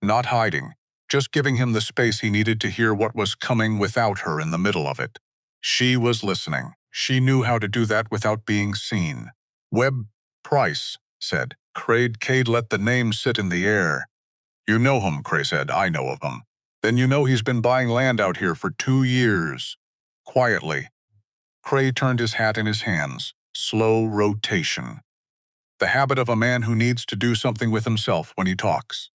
not hiding, just giving him the space he needed to hear what was coming without her in the middle of it. She was listening. She knew how to do that without being seen. Webb Price said. Cade let the name sit in the air. You know him, Cray said. I know of him. Then you know he's been buying land out here for 2 years. Quietly. Cray turned his hat in his hands. Slow rotation. The habit of a man who needs to do something with himself when he talks.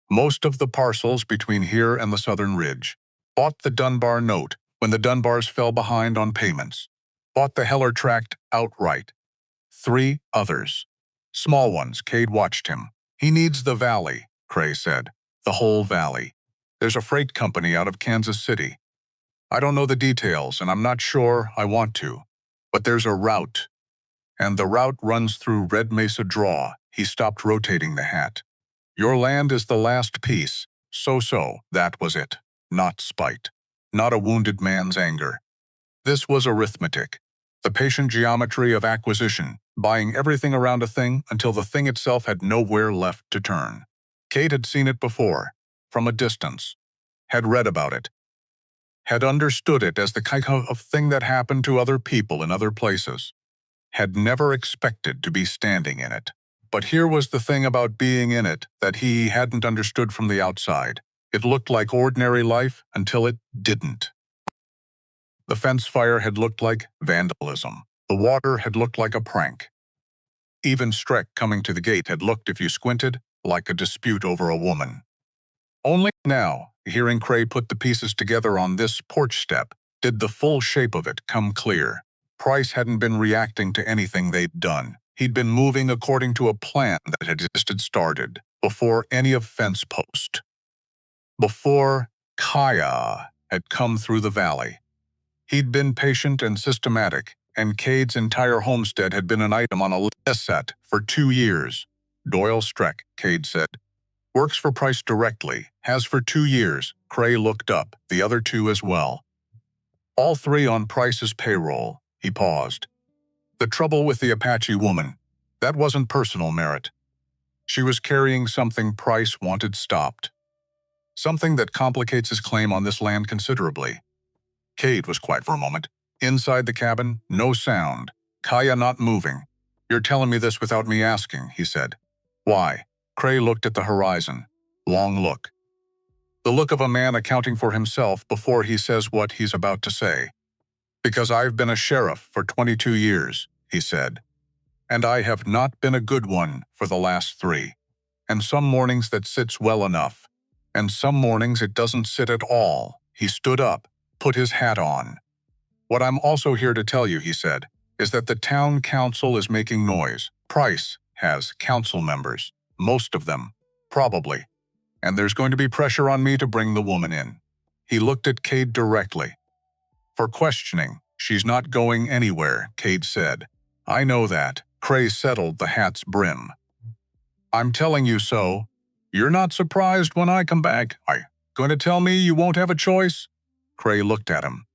Most of the parcels between here and the southern ridge. Bought the Dunbar note when the Dunbars fell behind on payments. Bought the Heller tract outright. 3 others. Small ones. Cade watched him. He needs the valley, Cray said. The whole valley. There's a freight company out of Kansas City. I don't know the details, and I'm not sure I want to. But there's a route. And the route runs through Red Mesa Draw. He stopped rotating the hat. Your land is the last piece. So, that was it. Not spite. Not a wounded man's anger. This was arithmetic. The patient geometry of acquisition, buying everything around a thing until the thing itself had nowhere left to turn. Cade had seen it before, from a distance, had read about it, had understood it as the kind of thing that happened to other people in other places, had never expected to be standing in it. But here was the thing about being in it that he hadn't understood from the outside. It looked like ordinary life until it didn't. The fence fire had looked like vandalism. The water had looked like a prank. Even Streck coming to the gate had looked, if you squinted, like a dispute over a woman. Only now, hearing Cray put the pieces together on this porch step, did the full shape of it come clear. Price hadn't been reacting to anything they'd done. He'd been moving according to a plan that had started before any of fence post. Before Kaya had come through the valley. He'd been patient and systematic, and Cade's entire homestead had been an item on a list set for 2 years. Doyle Streck, Cade said. Works for Price directly, has for 2 years. Cray looked up, the other two as well. All three on Price's payroll. He paused. The trouble with the Apache woman, that wasn't personal merit. She was carrying something Price wanted stopped. Something that complicates his claim on this land considerably. Cade was quiet for a moment. Inside the cabin, no sound. Kaya not moving. You're telling me this without me asking, he said. Why? Cray looked at the horizon. Long look. The look of a man accounting for himself before he says what he's about to say. Because I've been a sheriff for 22 years, he said. And I have not been a good one for the last 3. And some mornings that sits well enough. And some mornings it doesn't sit at all. He stood up, put his hat on. What I'm also here to tell you, he said, is that the town council is making noise. Price has council members. Most of them. Probably. And there's going to be pressure on me to bring the woman in. He looked at Cade directly. For questioning, she's not going anywhere, Cade said. I know that. Cray settled the hat's brim. I'm telling you so. You're not surprised when I come back. Going to tell me you won't have a choice? Cray looked at him.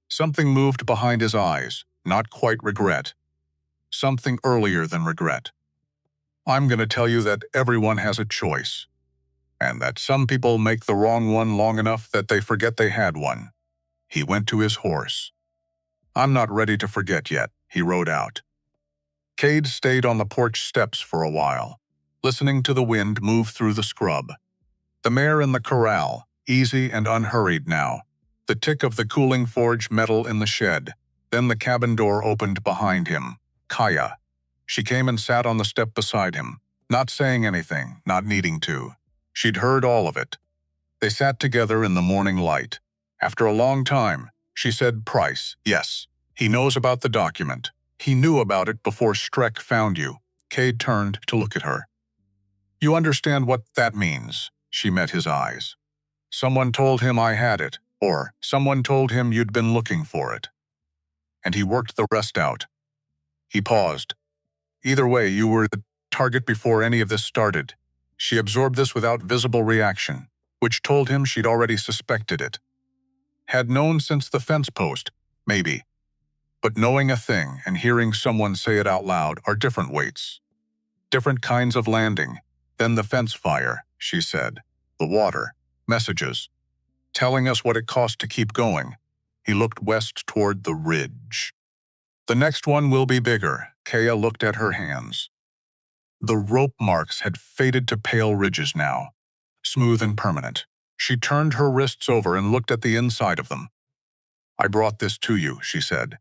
Something moved behind his eyes, not quite regret. Something earlier than regret. I'm going to tell you that everyone has a choice. And that some people make the wrong one long enough that they forget they had one. He went to his horse. I'm not ready to forget yet, he rode out. Cade stayed on the porch steps for a while, listening to the wind move through the scrub. The mare in the corral, easy and unhurried now. The tick of the cooling forge metal in the shed. Then the cabin door opened behind him. Kaya. She came and sat on the step beside him, not saying anything, not needing to. She'd heard all of it. They sat together in the morning light. After a long time, she said, Price, yes, he knows about the document. He knew about it before Streck found you. Cade turned to look at her. You understand what that means? She met his eyes. Someone told him I had it, or someone told him you'd been looking for it. And he worked the rest out. He paused. Either way, you were the target before any of this started. She absorbed this without visible reaction, which told him she'd already suspected it. Had known since the fence post, maybe. But knowing a thing and hearing someone say it out loud are different weights. Different kinds of landing. Then the fence fire, she said. The water. Messages. Telling us what it cost to keep going. He looked west toward the ridge. The next one will be bigger. Kaya looked at her hands. The rope marks had faded to pale ridges now, smooth and permanent. She turned her wrists over and looked at the inside of them. I brought this to you, she said.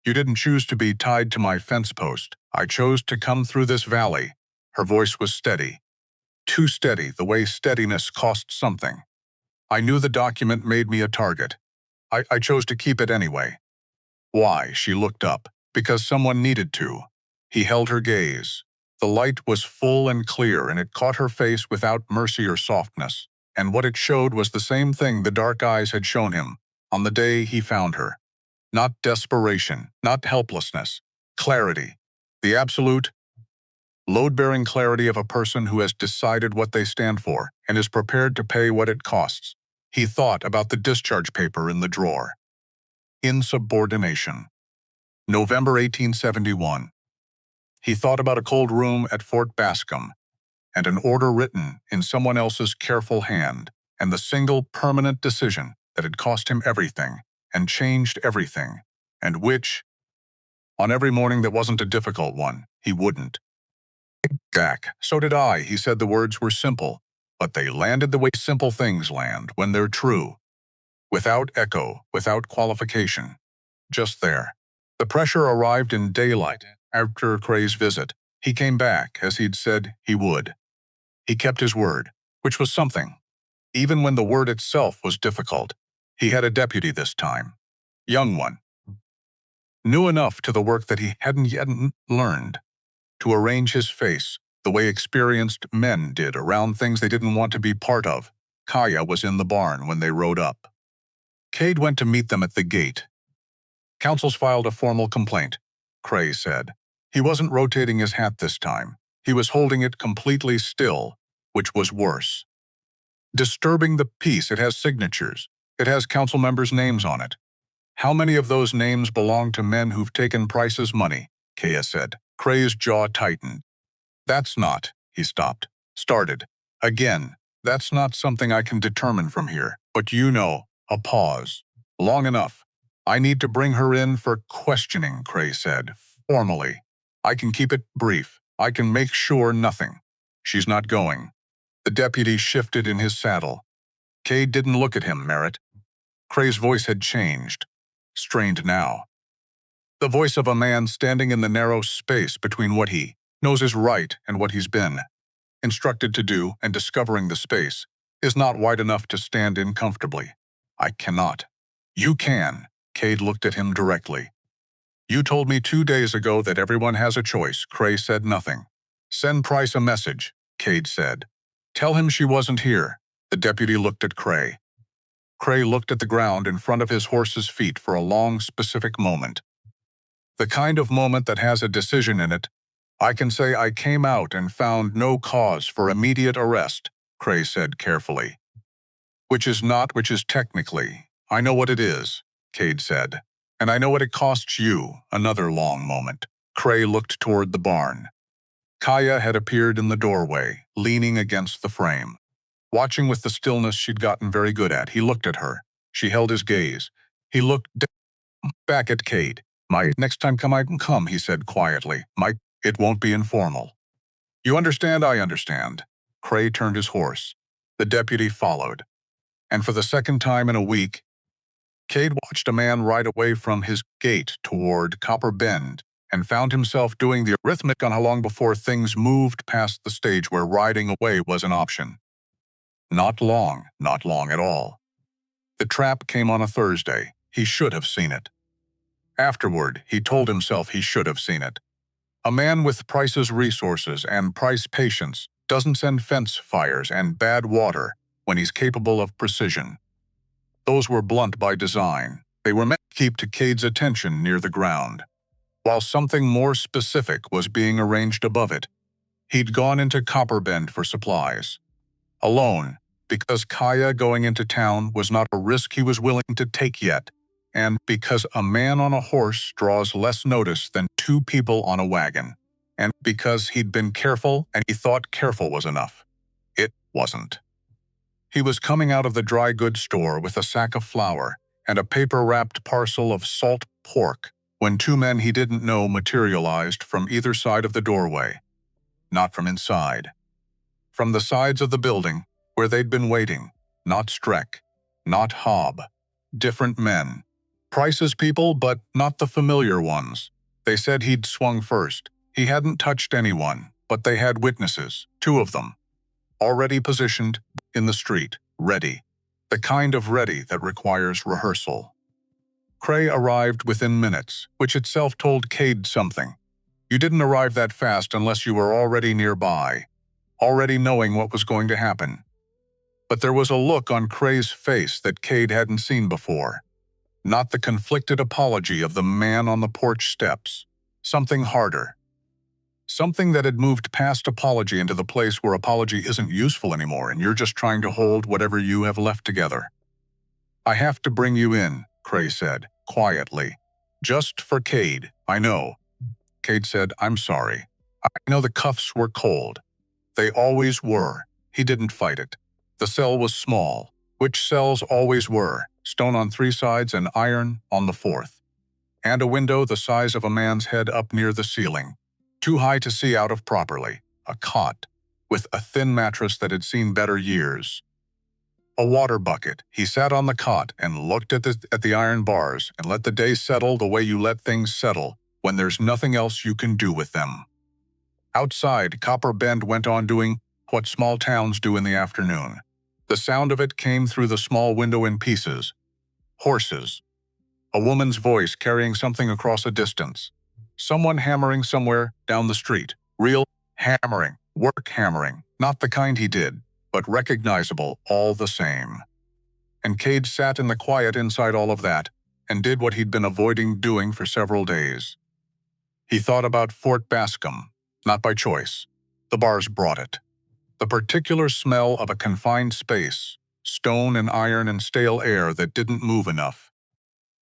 You didn't choose to be tied to my fence post. I chose to come through this valley. Her voice was steady. Too steady, the way steadiness costs something. I knew the document made me a target. I chose to keep it anyway. Why? She looked up. Because someone needed to. He held her gaze. The light was full and clear, and it caught her face without mercy or softness. And what it showed was the same thing the dark eyes had shown him on the day he found her. Not desperation, not helplessness. Clarity. The absolute, load-bearing clarity of a person who has decided what they stand for and is prepared to pay what it costs. He thought about the discharge paper in the drawer. Insubordination. November 1871. He thought about a cold room at Fort Bascom, and an order written in someone else's careful hand, and the single permanent decision that had cost him everything, and changed everything, and which, on every morning that wasn't a difficult one, he wouldn't. Jack, so did I. He said the words were simple, but they landed the way simple things land when they're true. Without echo, without qualification. Just there. The pressure arrived in daylight after Cray's visit. He came back, as he'd said he would. He kept his word, which was something. Even when the word itself was difficult, he had a deputy this time. Young one. Knew enough to the work that he hadn't yet learned. To arrange his face the way experienced men did around things they didn't want to be part of. Kaya was in the barn when they rode up. Cade went to meet them at the gate. Counsel's filed a formal complaint, Cray said. He wasn't rotating his hat this time. He was holding it completely still, which was worse. Disturbing the peace. It has signatures. It has council members' names on it. How many of those names belong to men who've taken Price's money? Kaya said. Cray's jaw tightened. That's not, he stopped. Started. Again, that's not something I can determine from here. But you know, a pause. Long enough. I need to bring her in for questioning, Cray said, formally. I can keep it brief. I can make sure nothing. She's not going. The deputy shifted in his saddle. Cade didn't look at him, Merritt. Cray's voice had changed. Strained now. The voice of a man standing in the narrow space between what he knows is right and what he's been instructed to do, and discovering the space is not wide enough to stand in comfortably. I cannot. You can. Cade looked at him directly. You told me 2 days ago that everyone has a choice. Cray said nothing. Send Price a message, Cade said. Tell him she wasn't here. The deputy looked at Cray. Cray looked at the ground in front of his horse's feet for a long, specific moment. The kind of moment that has a decision in it. I can say I came out and found no cause for immediate arrest, Cray said carefully. Which is technically. I know what it is, Cade said. And I know what it costs you. Another long moment. Cray looked toward the barn. Kaya had appeared in the doorway, leaning against the frame. Watching with the stillness she'd gotten very good at, he looked at her. She held his gaze. He looked back at Cade. Next time I can come, he said quietly. It won't be informal. You understand? I understand. Cray turned his horse. The deputy followed. And for the second time in a week, Cade watched a man ride away from his gate toward Copper Bend and found himself doing the arithmetic on how long before things moved past the stage where riding away was an option. Not long at all. The trap came on a Thursday. He should have seen it. Afterward, he told himself he should have seen it. A man with Price's resources and Price patience doesn't send fence fires and bad water when he's capable of precision. Those were blunt by design. They were meant to keep Cade's attention near the ground, while something more specific was being arranged above it. He'd gone into Copper Bend for supplies. Alone, because Kaya going into town was not a risk he was willing to take yet, and because a man on a horse draws less notice than 2 people on a wagon, and because he'd been careful and he thought careful was enough. It wasn't. He was coming out of the dry goods store with a sack of flour and a paper-wrapped parcel of salt pork when 2 men he didn't know materialized from either side of the doorway. Not from inside. From the sides of the building, where they'd been waiting. Not Streck. Not Hobb. Different men. Price's people, but not the familiar ones. They said he'd swung first. He hadn't touched anyone, but they had witnesses, 2 of them. Already positioned, in the street, ready. The kind of ready that requires rehearsal. Cray arrived within minutes, which itself told Cade something. You didn't arrive that fast unless you were already nearby, already knowing what was going to happen. But there was a look on Cray's face that Cade hadn't seen before. Not the conflicted apology of the man on the porch steps. Something harder. Something that had moved past apology into the place where apology isn't useful anymore and you're just trying to hold whatever you have left together. I have to bring you in, Cray said, quietly. Just for Cade, I know. Cade said, I'm sorry. I know the cuffs were cold. They always were. He didn't fight it. The cell was small, which cells always were, stone on 3 sides and iron on the 4th. And a window the size of a man's head up near the ceiling, too high to see out of properly, a cot, with a thin mattress that had seen better years. A water bucket. He sat on the cot and looked at the iron bars and let the day settle the way you let things settle when there's nothing else you can do with them. Outside, Copper Bend went on doing what small towns do in the afternoon. The sound of it came through the small window in pieces. Horses. A woman's voice carrying something across a distance. Someone hammering somewhere down the street. Real hammering. Work hammering. Not the kind he did, but recognizable all the same. And Cade sat in the quiet inside all of that and did what he'd been avoiding doing for several days. He thought about Fort Bascom, not by choice. The bars brought it. The particular smell of a confined space, stone and iron and stale air that didn't move enough.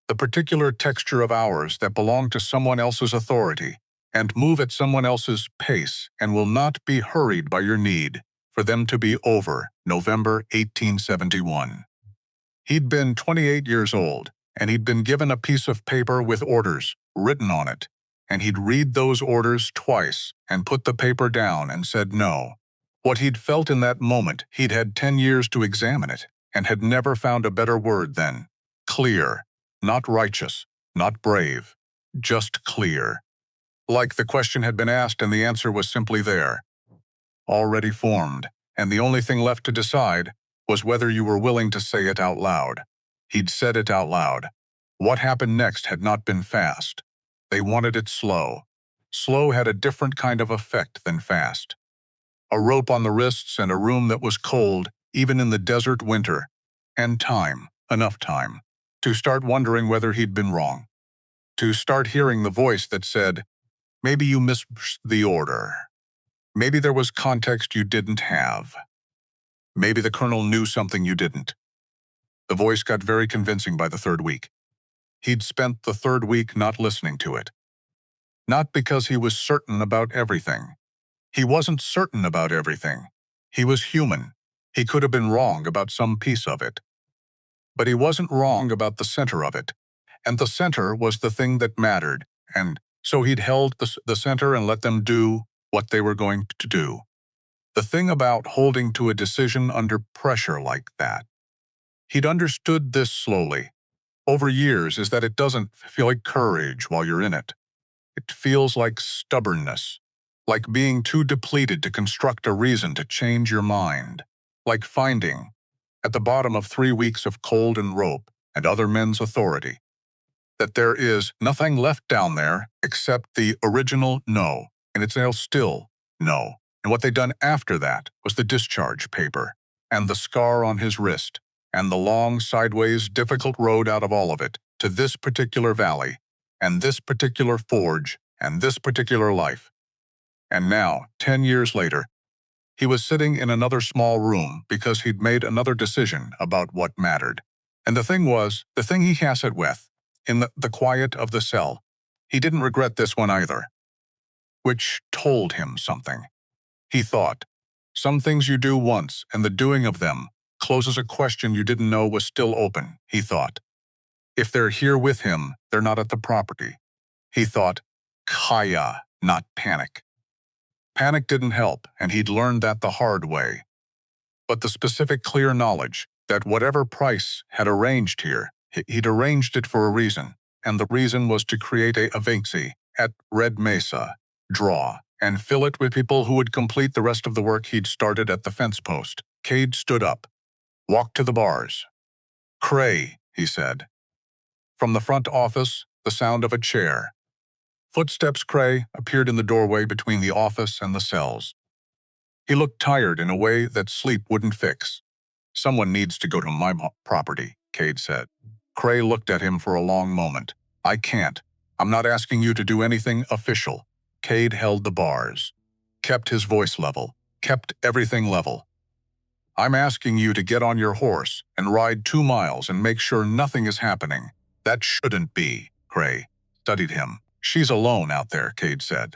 The particular texture of hours that belong to someone else's authority and move at someone else's pace and will not be hurried by your need for them to be over. November 1871. He'd been 28 years old, and he'd been given a piece of paper with orders written on it, and he'd read those orders twice and put the paper down and said no. What he'd felt in that moment, he'd had 10 years to examine it, and had never found a better word than clear. Not righteous, not brave, just clear. Like the question had been asked and the answer was simply there, already formed, and the only thing left to decide was whether you were willing to say it out loud. He'd said it out loud. What happened next had not been fast. They wanted it slow. Slow had a different kind of effect than fast. A rope on the wrists and a room that was cold, even in the desert winter, and time, enough time, to start wondering whether he'd been wrong. To start hearing the voice that said, maybe you missed the order. Maybe there was context you didn't have. Maybe the colonel knew something you didn't. The voice got very convincing by the third week. He'd spent the third week not listening to it. Not because he was certain about everything. He wasn't certain about everything. He was human. He could have been wrong about some piece of it. But he wasn't wrong about the center of it. And the center was the thing that mattered, and so he'd held the center and let them do what they were going to do. The thing about holding to a decision under pressure like that, he'd understood this slowly, over years, is that it doesn't feel like courage while you're in it. It feels like stubbornness, like being too depleted to construct a reason to change your mind, like finding, at the bottom of 3 weeks of cold and rope and other men's authority, that there is nothing left down there except the original no, and it's still no. And what they'd done after that was the discharge paper, and the scar on his wrist, and the long, sideways, difficult road out of all of it, to this particular valley, and this particular forge, and this particular life. And now, 10 years later, he was sitting in another small room because he'd made another decision about what mattered. And the thing was, the thing he has it with, in the quiet of the cell, he didn't regret this one either. Which told him something. He thought, some things you do once, and the doing of them closes a question you didn't know was still open, he thought. If they're here with him, they're not at the property. He thought, Kaya, not panic. Panic didn't help, and he'd learned that the hard way. But the specific clear knowledge that whatever Price had arranged here, he'd arranged it for a reason, and the reason was to create a vacancy at Red Mesa, draw, and fill it with people who would complete the rest of the work he'd started at the fence post. Cade stood up, walked to the bars. Cray, he said. From the front office, the sound of a chair. Footsteps. Cray appeared in the doorway between the office and the cells. He looked tired in a way that sleep wouldn't fix. Someone needs to go to my property, Cade said. Cray looked at him for a long moment. I can't. I'm not asking you to do anything official. Cade held the bars, kept his voice level, kept everything level. I'm asking you to get on your horse and ride 2 miles and make sure nothing is happening. That shouldn't be. Cray studied him. She's alone out there, Cade said.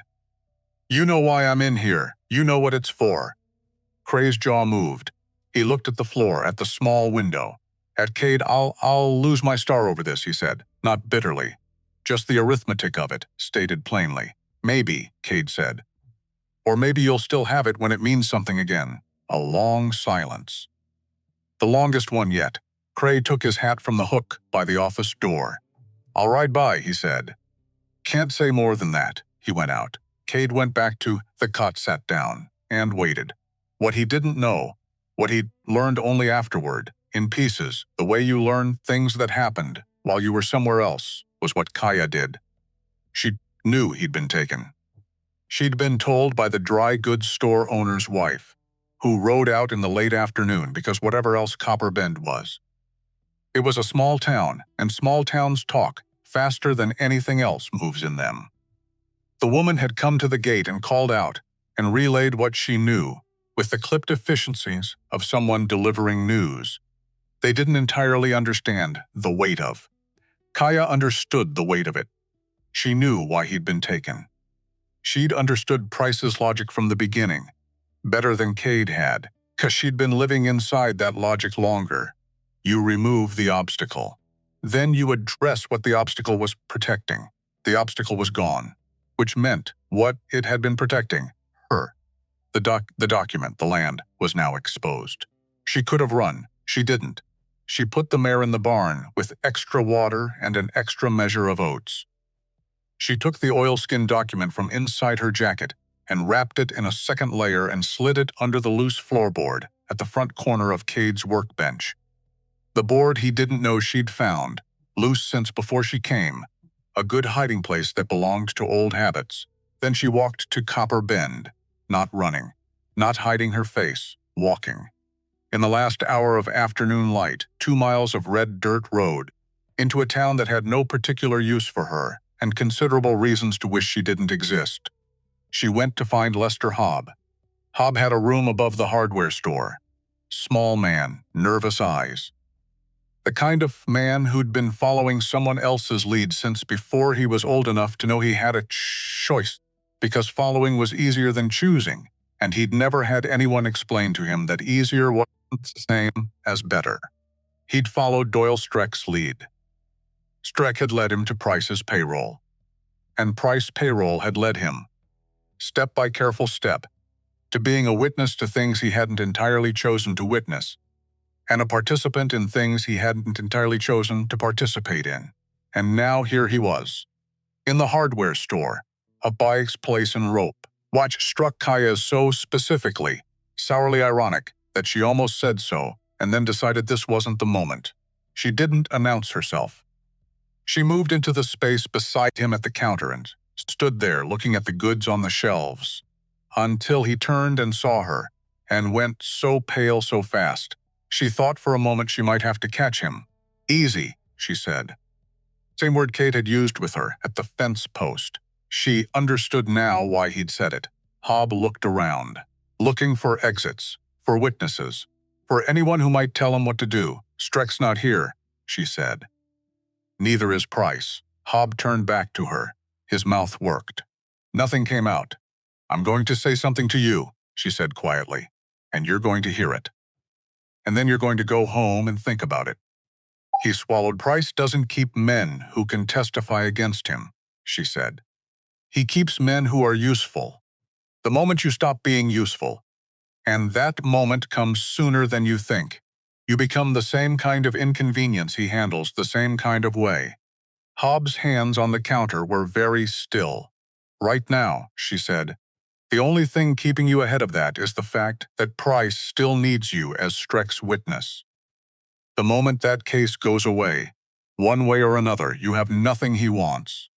You know why I'm in here. You know what it's for. Cray's jaw moved. He looked at the floor, at the small window. At Cade, I'll lose my star over this, he said, not bitterly. Just the arithmetic of it, stated plainly. Maybe, Cade said. Or maybe you'll still have it when it means something again. A long silence. The longest one yet. Cray took his hat from the hook by the office door. I'll ride by, he said. Can't say more than that. He went out. Cade went back to the cot, sat down, and waited. What he didn't know, what he'd learned only afterward, in pieces, the way you learn things that happened while you were somewhere else, was what Kaya did. She knew he'd been taken. She'd been told by the dry goods store owner's wife, who rode out in the late afternoon because whatever else Copper Bend was. It was a small town, and small towns talk faster than anything else moves in them. The woman had come to the gate and called out, and relayed what she knew, with the clipped efficiencies of someone delivering news. They didn't entirely understand the weight of. Kaya understood the weight of it. She knew why he'd been taken. She'd understood Price's logic from the beginning, better than Cade had, 'cause she'd been living inside that logic longer. You remove the obstacle. Then you address what the obstacle was protecting. The obstacle was gone, which meant what it had been protecting, her. The document, the land, was now exposed. She could have run. She didn't. She put the mare in the barn with extra water and an extra measure of oats. She took the oilskin document from inside her jacket and wrapped it in a second layer and slid it under the loose floorboard at the front corner of Cade's workbench. The board he didn't know she'd found, loose since before she came, a good hiding place that belonged to old habits. Then she walked to Copper Bend, not running, not hiding her face, walking. In the last hour of afternoon light, 2 miles of red dirt road, into a town that had no particular use for her, and considerable reasons to wish she didn't exist. She went to find Lester Hobb. Hobb had a room above the hardware store. Small man, nervous eyes. The kind of man who'd been following someone else's lead since before he was old enough to know he had a choice, because following was easier than choosing, and he'd never had anyone explain to him that easier wasn't the same as better. He'd followed Doyle Streck's lead. Streck had led him to Price's payroll, and Price payroll had led him, step by careful step, to being a witness to things he hadn't entirely chosen to witness, and a participant in things he hadn't entirely chosen to participate in. And now here he was, in the hardware store, a bike's place and rope. Watch struck Kaya so specifically, sourly ironic, that she almost said so, and then decided this wasn't the moment. She didn't announce herself. She moved into the space beside him at the counter and stood there looking at the goods on the shelves, until he turned and saw her, and went so pale so fast. She thought for a moment she might have to catch him. "Easy," she said. Same word Kate had used with her at the fence post. She understood now why he'd said it. Hobb looked around, looking for exits, for witnesses, for anyone who might tell him what to do. "Streck's not here," she said. "Neither is Price." Hobb turned back to her. His mouth worked. Nothing came out. "I'm going to say something to you," she said quietly, "and you're going to hear it. And then you're going to go home and think about it." He swallowed. "Price doesn't keep men who can testify against him," she said. "He keeps men who are useful. The moment you stop being useful, and that moment comes sooner than you think, you become the same kind of inconvenience he handles the same kind of way." Hobbs' hands on the counter were very still. "Right now," she said, "the only thing keeping you ahead of that is the fact that Price still needs you as Streck's witness. The moment that case goes away, one way or another, you have nothing he wants.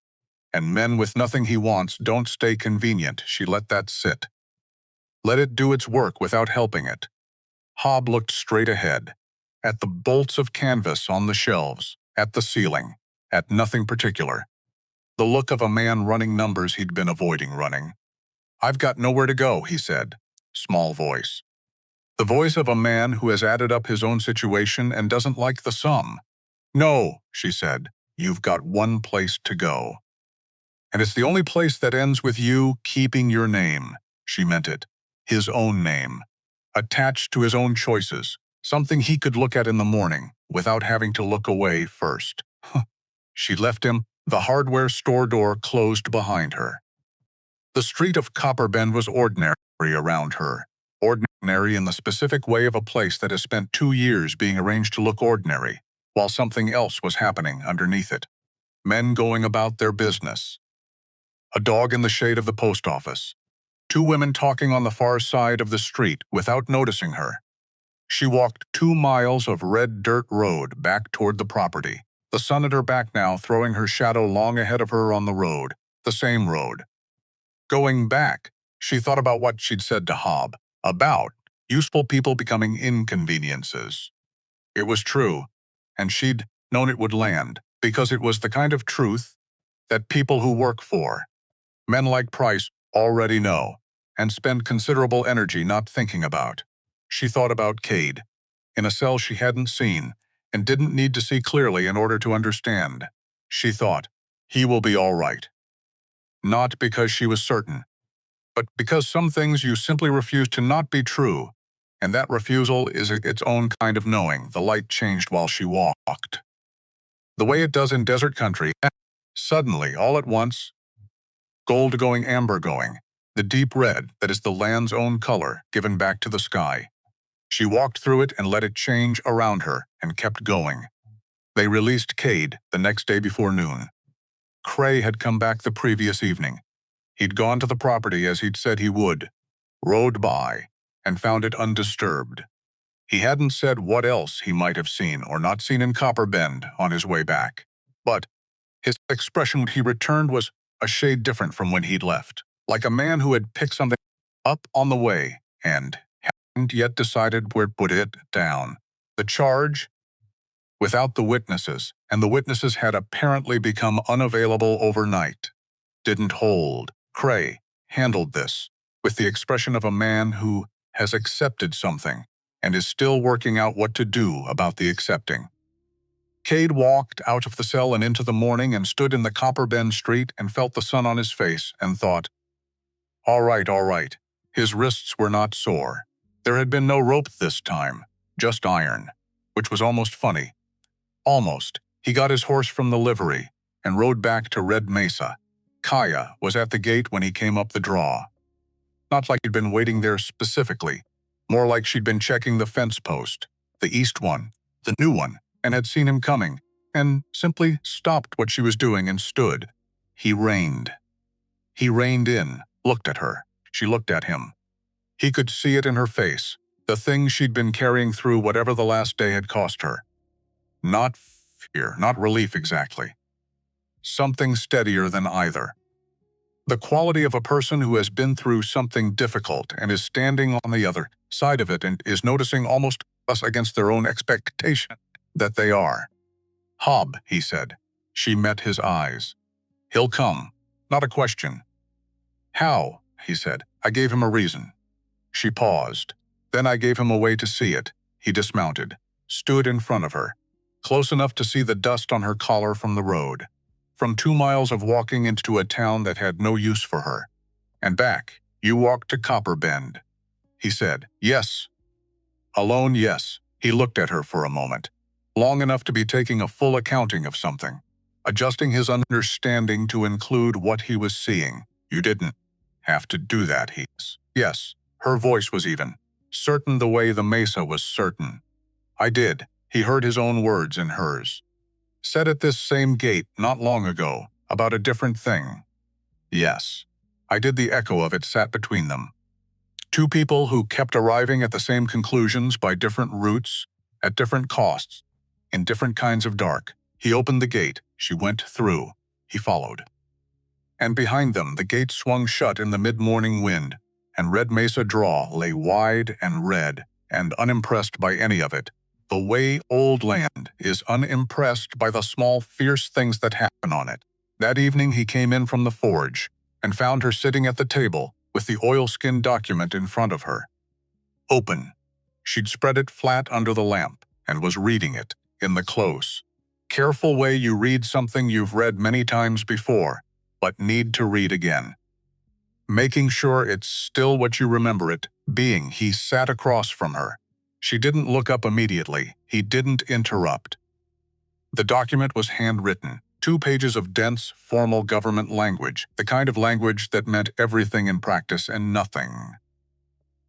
And men with nothing he wants don't stay convenient." She let that sit. Let it do its work without helping it. Hobb looked straight ahead, at the bolts of canvas on the shelves, at the ceiling, at nothing particular. The look of a man running numbers he'd been avoiding running. "I've got nowhere to go," he said. Small voice. The voice of a man who has added up his own situation and doesn't like the sum. "No," she said, "you've got one place to go. And it's the only place that ends with you keeping your name." She meant it. His own name. Attached to his own choices. Something he could look at in the morning, without having to look away first. She left him, the hardware store door closed behind her. The street of Copper Bend was ordinary around her. Ordinary in the specific way of a place that has spent 2 years being arranged to look ordinary, while something else was happening underneath it. Men going about their business. A dog in the shade of the post office. 2 women talking on the far side of the street without noticing her. She walked 2 miles of red dirt road back toward the property, the sun at her back now throwing her shadow long ahead of her on the road, the same road. Going back, she thought about what she'd said to Hobb. About Useful people becoming inconveniences. It was true, and she'd known it would land, because it was the kind of truth that people who work for, men like Price, already know, and spend considerable energy not thinking about. She thought about Cade, in a cell she hadn't seen, and didn't need to see clearly in order to understand. She thought, he will be all right. Not because she was certain, but because some things you simply refuse to not be true, and that refusal is its own kind of knowing. The light changed while she walked. The way it does in desert country, suddenly, all at once, gold going amber going, the deep red that is the land's own color given back to the sky. She walked through it and let it change around her and kept going. They released Cade the next day before noon. Cray had come back the previous evening. He'd gone to the property as he'd said he would, rode by, and found it undisturbed. He hadn't said what else he might have seen or not seen in Copper Bend on his way back, but his expression when he returned was a shade different from when he'd left, like a man who had picked something up on the way and hadn't yet decided where to put it down. The charge, without the witnesses, and the witnesses had apparently become unavailable overnight, didn't hold. Cray handled this with the expression of a man who has accepted something and is still working out what to do about the accepting. Cade walked out of the cell and into the morning and stood in the Copper Bend street and felt the sun on his face and thought, all right, all right. His wrists were not sore. There had been no rope this time, just iron, which was almost funny. Almost. He got his horse from the livery and rode back to Red Mesa. Kaya was at the gate when he came up the draw. Not like he'd been waiting there specifically, more like she'd been checking the fence post, the east one, the new one, and had seen him coming, and simply stopped what she was doing and stood. He reined. He reined in, looked at her. She looked at him. He could see it in her face, the thing she'd been carrying through whatever the last day had cost her. Not fear, not relief exactly. Something steadier than either. The quality of a person who has been through something difficult and is standing on the other side of it and is noticing almost us against their own expectation that they are. Hob, he said. She met his eyes. He'll come. Not a question. How, he said. I gave him a reason. She paused. Then I gave him a way to see it. He dismounted, stood in front of her, close enough to see the dust on her collar from the road, from 2 miles of walking into a town that had no use for her. And back, you walked to Copper Bend. He said, yes. Alone, yes. He looked at her for a moment, long enough to be taking a full accounting of something, adjusting his understanding to include what he was seeing. You didn't have to do that, Yes, her voice was even, certain the way the mesa was certain. I did. He heard his own words in hers. Said at this same gate not long ago, about a different thing. Yes. I did. The echo of it sat between them. Two people who kept arriving at the same conclusions by different routes, at different costs, in different kinds of dark. He opened the gate. She went through. He followed. And behind them, the gate swung shut in the mid-morning wind, and Red Mesa Draw lay wide and red, and unimpressed by any of it, the way old land is unimpressed by the small, fierce things that happen on it. That evening he came in from the forge, and found her sitting at the table, with the oilskin document in front of her. Open. She'd spread it flat under the lamp, and was reading it, in the close, careful way you read something you've read many times before, but need to read again. Making sure it's still what you remember it being. He sat across from her. She didn't look up immediately. He didn't interrupt. The document was handwritten, 2 pages of dense, formal government language, the kind of language that meant everything in practice and nothing,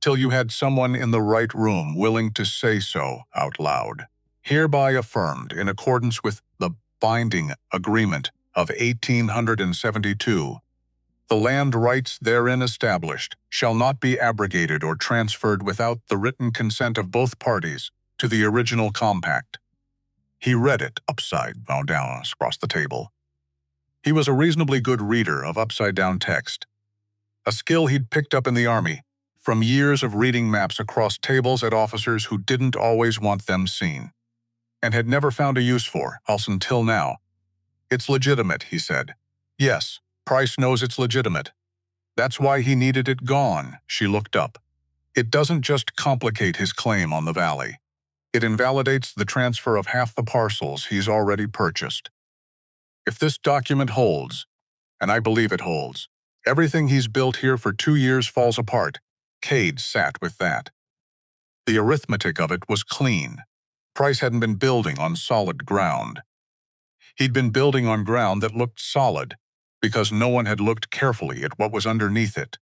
till you had someone in the right room willing to say so out loud. Hereby affirmed in accordance with the binding agreement of 1872, the land rights therein established shall not be abrogated or transferred without the written consent of both parties to the original compact. He read it upside down across the table. He was a reasonably good reader of upside-down text, a skill he'd picked up in the army, from years of reading maps across tables at officers who didn't always want them seen, and had never found a use for, else until now. It's legitimate, he said. Yes, Price knows it's legitimate. That's why he needed it gone. She looked up. It doesn't just complicate his claim on the valley. It invalidates the transfer of half the parcels he's already purchased. If this document holds, and I believe it holds, everything he's built here for 2 years falls apart. Cade sat with that. The arithmetic of it was clean. Price hadn't been building on solid ground. He'd been building on ground that looked solid, because no one had looked carefully at what was underneath it.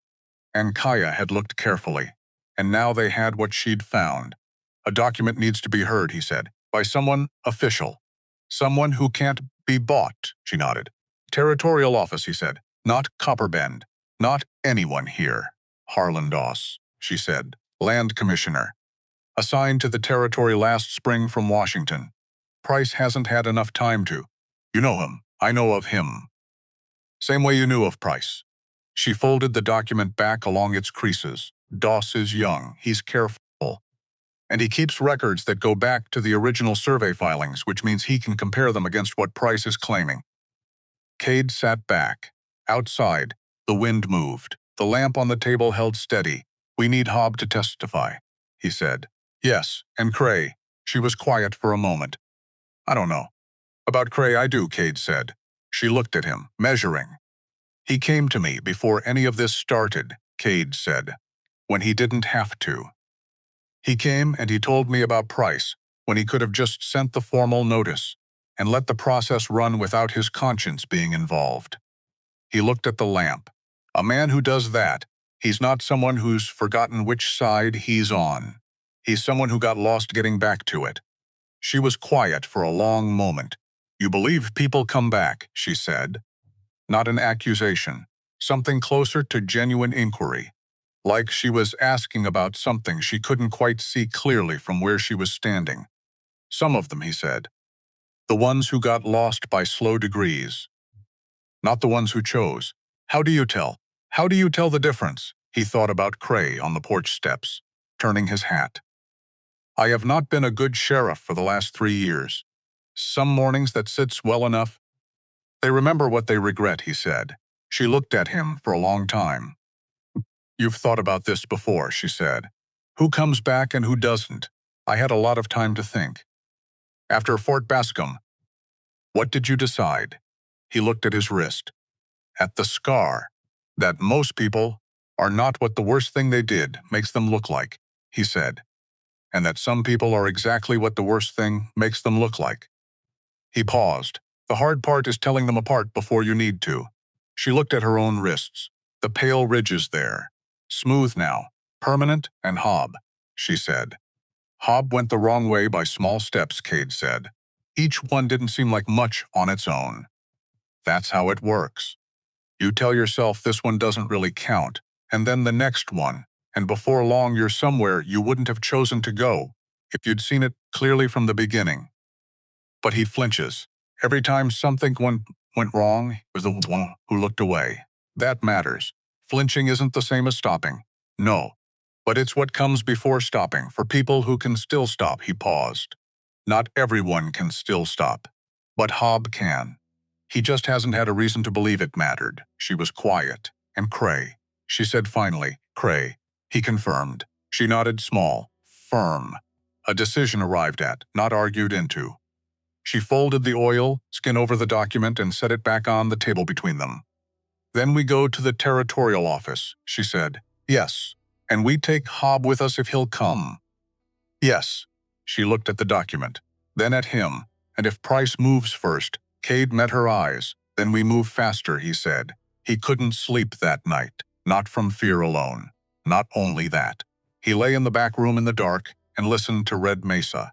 And Kaya had looked carefully, and now they had what she'd found. A document needs to be heard, he said, by someone official. Someone who can't be bought, she nodded. Territorial office, he said, not Copperbend, not anyone here. Harlan Doss, she said, land commissioner. Assigned to the territory last spring from Washington. Price hasn't had enough time to. You know him, I know of him. Same way you knew of Price. She folded the document back along its creases. Doss is young, he's careful. And he keeps records that go back to the original survey filings, which means he can compare them against what Price is claiming. Cade sat back. Outside, the wind moved. The lamp on the table held steady. We need Hobb to testify, he said. Yes, and Cray. She was quiet for a moment. I don't know. About Cray I do, Cade said. She looked at him, measuring. He came to me before any of this started, Cade said, when he didn't have to. He came and he told me about Price, when he could have just sent the formal notice and let the process run without his conscience being involved. He looked at the lamp. A man who does that, he's not someone who's forgotten which side he's on. He's someone who got lost getting back to it. She was quiet for a long moment. You believe people come back, she said. Not an accusation. Something closer to genuine inquiry. Like she was asking about something she couldn't quite see clearly from where she was standing. Some of them, he said. The ones who got lost by slow degrees. Not the ones who chose. How do you tell? How do you tell the difference? He thought about Cray on the porch steps, turning his hat. I have not been a good sheriff for the last 3 years. Some mornings that sits well enough. They remember what they regret, he said. She looked at him for a long time. You've thought about this before, she said. Who comes back and who doesn't? I had a lot of time to think. After Fort Bascom, what did you decide? He looked at his wrist. At the scar. That most people are not what the worst thing they did makes them look like, he said. And that some people are exactly what the worst thing makes them look like. He paused. The hard part is telling them apart before you need to. She looked at her own wrists. The pale ridges there. Smooth now, permanent and Hobb, she said. Hobb went the wrong way by small steps, Cade said. Each one didn't seem like much on its own. That's how it works. You tell yourself this one doesn't really count, and then the next one, and before long you're somewhere you wouldn't have chosen to go if you'd seen it clearly from the beginning. But he flinches. Every time something went wrong, he was the one who looked away. That matters. Flinching isn't the same as stopping. No. But it's what comes before stopping for people who can still stop, he paused. Not everyone can still stop. But Hobb can. He just hasn't had a reason to believe it mattered. She was quiet. And Cray. She said finally, Cray. He confirmed. She nodded small, firm. A decision arrived at, not argued into. She folded the oil skin over the document and set it back on the table between them. Then we go to the territorial office, she said. Yes. And we take Hobb with us if he'll come. Yes. She looked at the document, then at him, and if Price moves first, Cade met her eyes. Then we move faster, he said. He couldn't sleep that night, not from fear alone. Not only that. He lay in the back room in the dark and listened to Red Mesa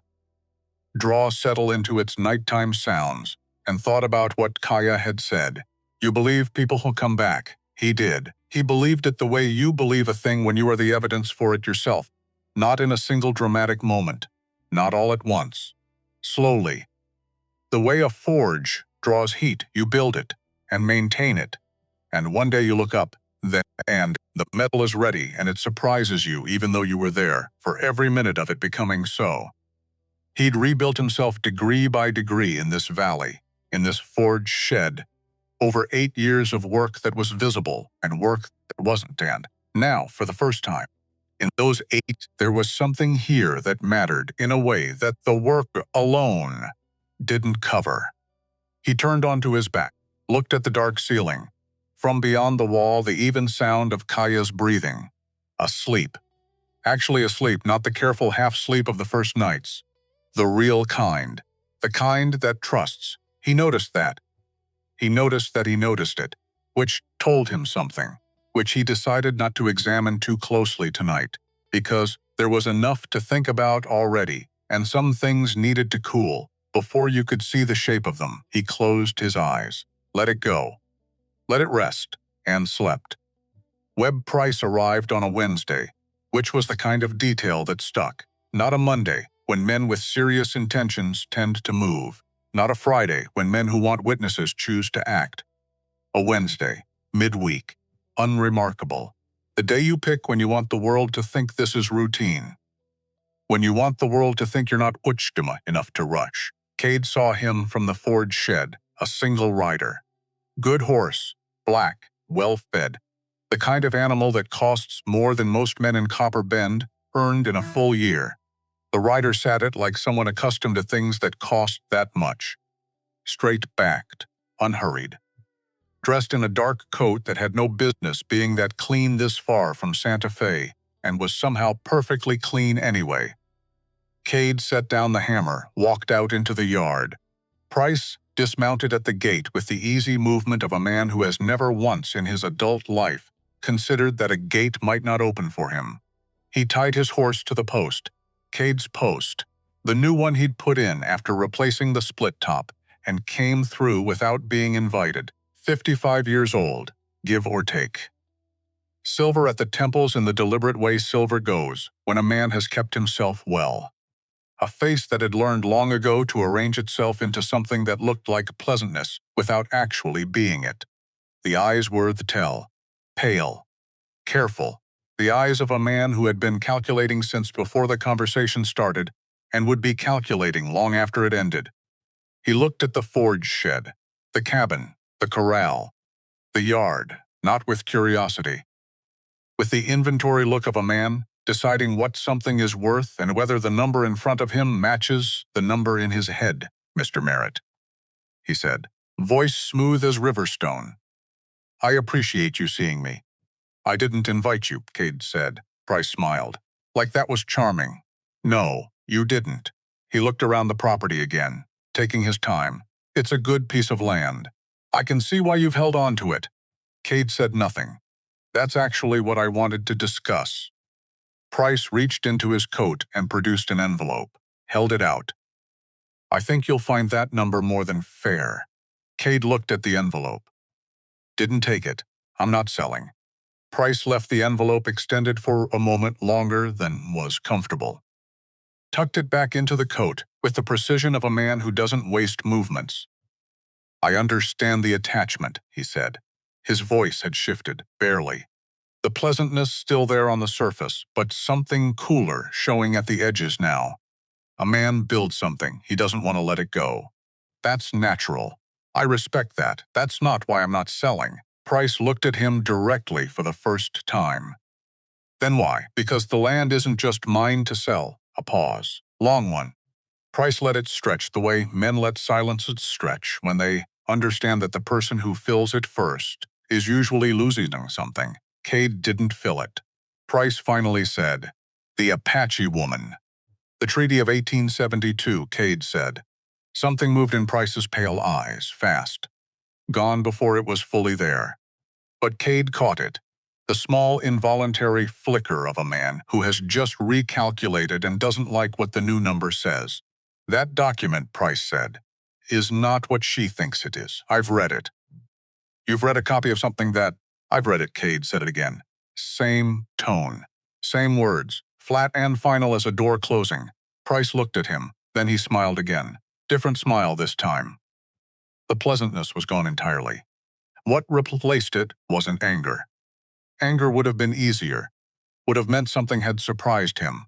draw settle into its nighttime sounds, and thought about what Kaya had said. You believe people will come back. He did. He believed it the way you believe a thing when you are the evidence for it yourself. Not in a single dramatic moment. Not all at once. Slowly. The way a forge draws heat, you build it, and maintain it. And one day you look up, Then, and the metal is ready, and it surprises you even though you were there, for every minute of it becoming so. He'd rebuilt himself degree by degree in this valley, in this forge shed, over 8 years of work that was visible and work that wasn't, and now, for the first time, in those 8, there was something here that mattered in a way that the work alone didn't cover. He turned onto his back, looked at the dark ceiling. From beyond the wall, the even sound of Kaya's breathing. Asleep. Actually asleep, not the careful half-sleep of the first nights. The real kind. The kind that trusts. He noticed that. He noticed that he noticed it, which told him something, which he decided not to examine too closely tonight, because there was enough to think about already, and some things needed to cool before you could see the shape of them. He closed his eyes, let it go, let it rest, and slept. Webb Price arrived on a Wednesday, which was the kind of detail that stuck, not a Monday, when men with serious intentions tend to move, not a Friday, when men who want witnesses choose to act. A Wednesday, midweek, unremarkable. The day you pick when you want the world to think this is routine. When you want the world to think you're not uchtima enough to rush. Cade saw him from the forge shed, a single rider. Good horse, black, well-fed. The kind of animal that costs more than most men in Copper Bend earned in a full year. The rider sat it like someone accustomed to things that cost that much. Straight-backed, unhurried. Dressed in a dark coat that had no business being that clean this far from Santa Fe, and was somehow perfectly clean anyway. Cade set down the hammer, walked out into the yard. Price dismounted at the gate with the easy movement of a man who has never once in his adult life considered that a gate might not open for him. He tied his horse to the post, Cade's post, the new one he'd put in after replacing the split top, and came through without being invited. 55 years old, give or take. Silver at the temples in the deliberate way silver goes when a man has kept himself well. A face that had learned long ago to arrange itself into something that looked like pleasantness without actually being it. The eyes were the tell. Pale. Careful. The eyes of a man who had been calculating since before the conversation started and would be calculating long after it ended. He looked at the forge shed, the cabin, the corral, the yard, not with curiosity. With the inventory look of a man, deciding what something is worth and whether the number in front of him matches the number in his head. "Mr. Merritt," he said, voice smooth as riverstone. "I appreciate you seeing me." "I didn't invite you," Cade said. Price smiled. "Like that was charming." "No, you didn't." He looked around the property again, taking his time. "It's a good piece of land. I can see why you've held on to it." Cade said nothing. "That's actually what I wanted to discuss." Price reached into his coat and produced an envelope, held it out. "I think you'll find that number more than fair." Cade looked at the envelope. "Didn't take it. I'm not selling." Price left the envelope extended for a moment longer than was comfortable. Tucked it back into the coat with the precision of a man who doesn't waste movements. "I understand the attachment," he said. His voice had shifted, barely. The pleasantness still there on the surface, but something cooler showing at the edges now. A man builds something, he doesn't want to let it go. That's natural. I respect that. That's not why I'm not selling. Price looked at him directly for the first time. Then why? Because the land isn't just mine to sell. A pause. Long one. Price let it stretch the way men let silences stretch when they understand that the person who fills it first is usually losing something. Cade didn't fill it. Price finally said, "The Apache woman." "The Treaty of 1872, Cade said. Something moved in Price's pale eyes, fast. Gone before it was fully there. But Cade caught it. The small, involuntary flicker of a man who has just recalculated and doesn't like what the new number says. "That document," Price said, "is not what she thinks it is. I've read it." "You've read a copy of something that—" "I've read it," Cade said it again. Same tone. Same words, flat and final as a door closing. Price looked at him, then he smiled again. Different smile this time. The pleasantness was gone entirely. What replaced it wasn't anger. Anger would have been easier, would have meant something had surprised him.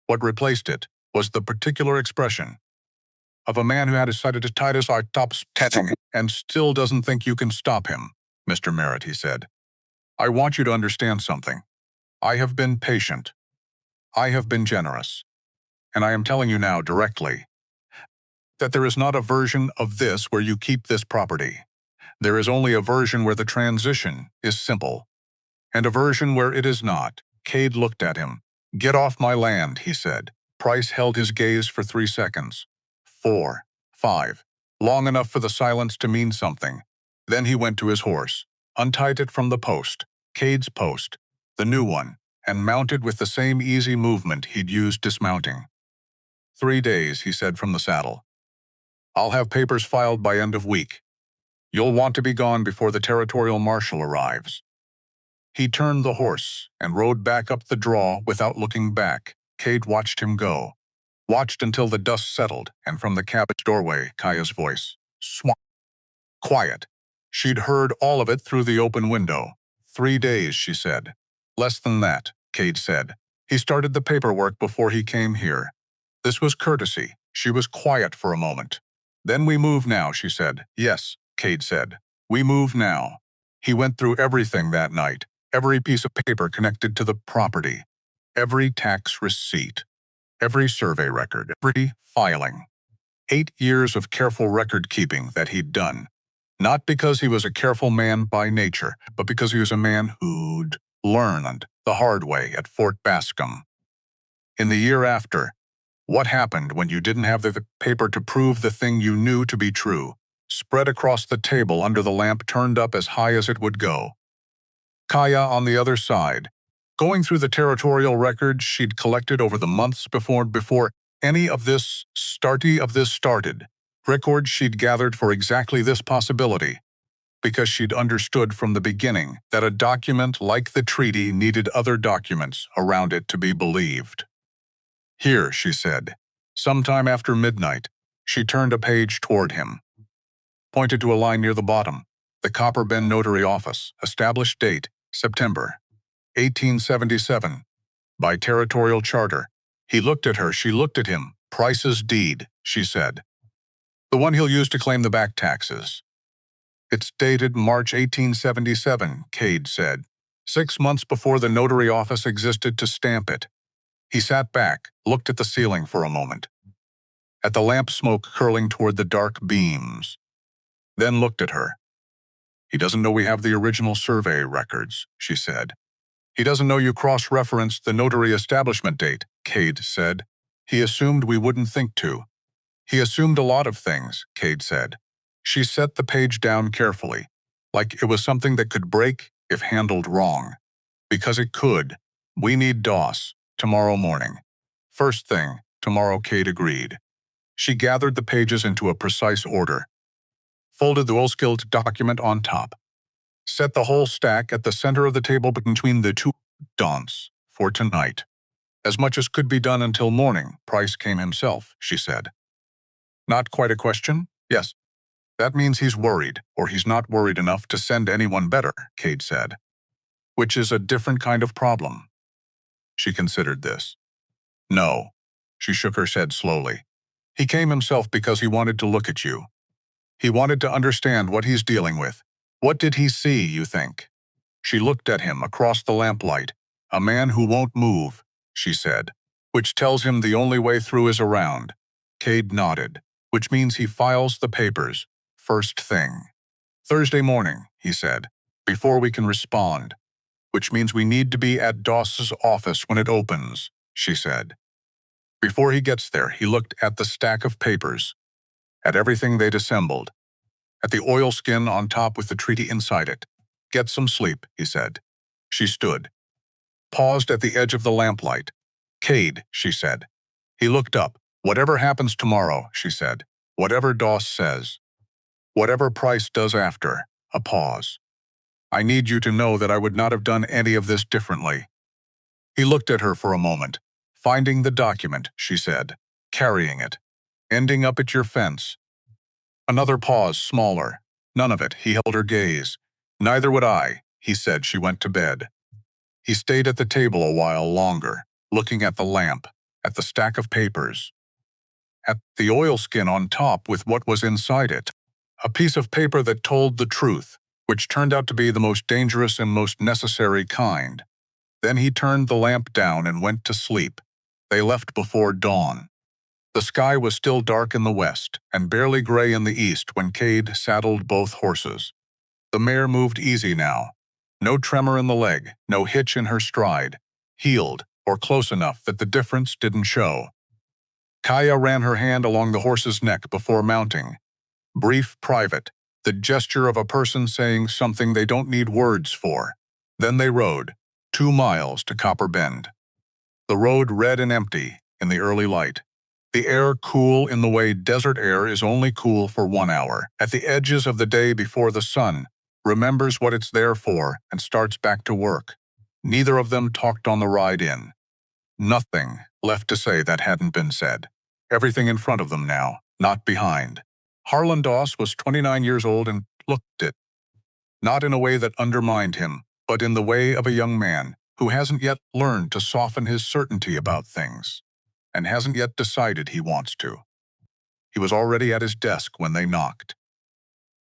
What replaced it was the particular expression of a man who had decided to tie his tops and still doesn't think you can stop him. Mr. Merritt, he said, I want you to understand something. I have been patient. I have been generous. And I am telling you now directly that there is not a version of this where you keep this property. There is only a version where the transition is simple, and a version where it is not. Cade looked at him. Get off my land, he said. Price held his gaze for 3 seconds. 4, 5. Long enough for the silence to mean something. Then he went to his horse, untied it from the post, Cade's post, the new one, and mounted with the same easy movement he'd used dismounting. 3 days, he said from the saddle. I'll have papers filed by end of week. You'll want to be gone before the territorial marshal arrives. He turned the horse and rode back up the draw without looking back. Cade watched him go. Watched until the dust settled, and from the cabin's doorway, Kaya's voice. Swamp. Quiet. She'd heard all of it through the open window. 3 days, she said. Less than that, Cade said. He started the paperwork before he came here. This was courtesy. She was quiet for a moment. Then we move now, she said. Yes, Cade said. We move now. He went through everything that night, every piece of paper connected to the property, every tax receipt, every survey record, every filing. 8 years of careful record-keeping that he'd done. Not because he was a careful man by nature, but because he was a man who'd learned the hard way at Fort Bascom. In the year after, what happened when you didn't have the paper to prove the thing you knew to be true, spread across the table under the lamp turned up as high as it would go? Kaya on the other side, going through the territorial records she'd collected over the months before any of this started, records she'd gathered for exactly this possibility, because she'd understood from the beginning that a document like the treaty needed other documents around it to be believed. Here, she said. Sometime after midnight, she turned a page toward him. Pointed to a line near the bottom. The Copper Bend Notary Office, established date, September 1877. By territorial charter. He looked at her, she looked at him. Price's deed, she said. The one he'll use to claim the back taxes. It's dated March 1877, Cade said. 6 months before the notary office existed to stamp it. He sat back, looked at the ceiling for a moment, at the lamp smoke curling toward the dark beams, then looked at her. He doesn't know we have the original survey records, she said. He doesn't know you cross-referenced the notary establishment date, Cade said. He assumed we wouldn't think to. He assumed a lot of things, Cade said. She set the page down carefully, like it was something that could break if handled wrong. Because it could. We need DOS. Tomorrow morning. First thing, tomorrow, Cade agreed. She gathered the pages into a precise order, folded the oil-skilled document on top, set the whole stack at the center of the table between the two dons for tonight. As much as could be done until morning, Price came himself, she said. Not quite a question? Yes. That means he's worried, or he's not worried enough to send anyone better, Cade said. Which is a different kind of problem. She considered this. No. She shook her head slowly. He came himself because he wanted to look at you. He wanted to understand what he's dealing with. What did he see, you think? She looked at him across the lamplight. A man who won't move, she said, which tells him the only way through is around. Cade nodded, which means he files the papers. First thing. Thursday morning, he said, before we can respond. Which means we need to be at Doss's office when it opens, she said. Before he gets there, he looked at the stack of papers, at everything they'd assembled, at the oilskin on top with the treaty inside it. Get some sleep, he said. She stood, paused at the edge of the lamplight. Cade, she said. He looked up. Whatever happens tomorrow, she said. Whatever Doss says. Whatever Price does after. A pause. I need you to know that I would not have done any of this differently. He looked at her for a moment. Finding the document, she said. Carrying it. Ending up at your fence. Another pause, smaller. None of it, he held her gaze. Neither would I, he said. She went to bed. He stayed at the table a while longer, looking at the lamp, at the stack of papers, at the oilskin on top with what was inside it. A piece of paper that told the truth, which turned out to be the most dangerous and most necessary kind. Then he turned the lamp down and went to sleep. They left before dawn. The sky was still dark in the west and barely gray in the east when Cade saddled both horses. The mare moved easy now. No tremor in the leg, no hitch in her stride. Healed, or close enough that the difference didn't show. Kaya ran her hand along the horse's neck before mounting. Brief, private, the gesture of a person saying something they don't need words for. Then they rode, 2 miles to Copper Bend. The road red and empty in the early light. The air cool in the way desert air is only cool for 1 hour, at the edges of the day before the sun remembers what it's there for and starts back to work. Neither of them talked on the ride in. Nothing left to say that hadn't been said. Everything in front of them now, not behind. Harlan Doss was 29 years old and looked it. Not in a way that undermined him, but in the way of a young man who hasn't yet learned to soften his certainty about things, and hasn't yet decided he wants to. He was already at his desk when they knocked.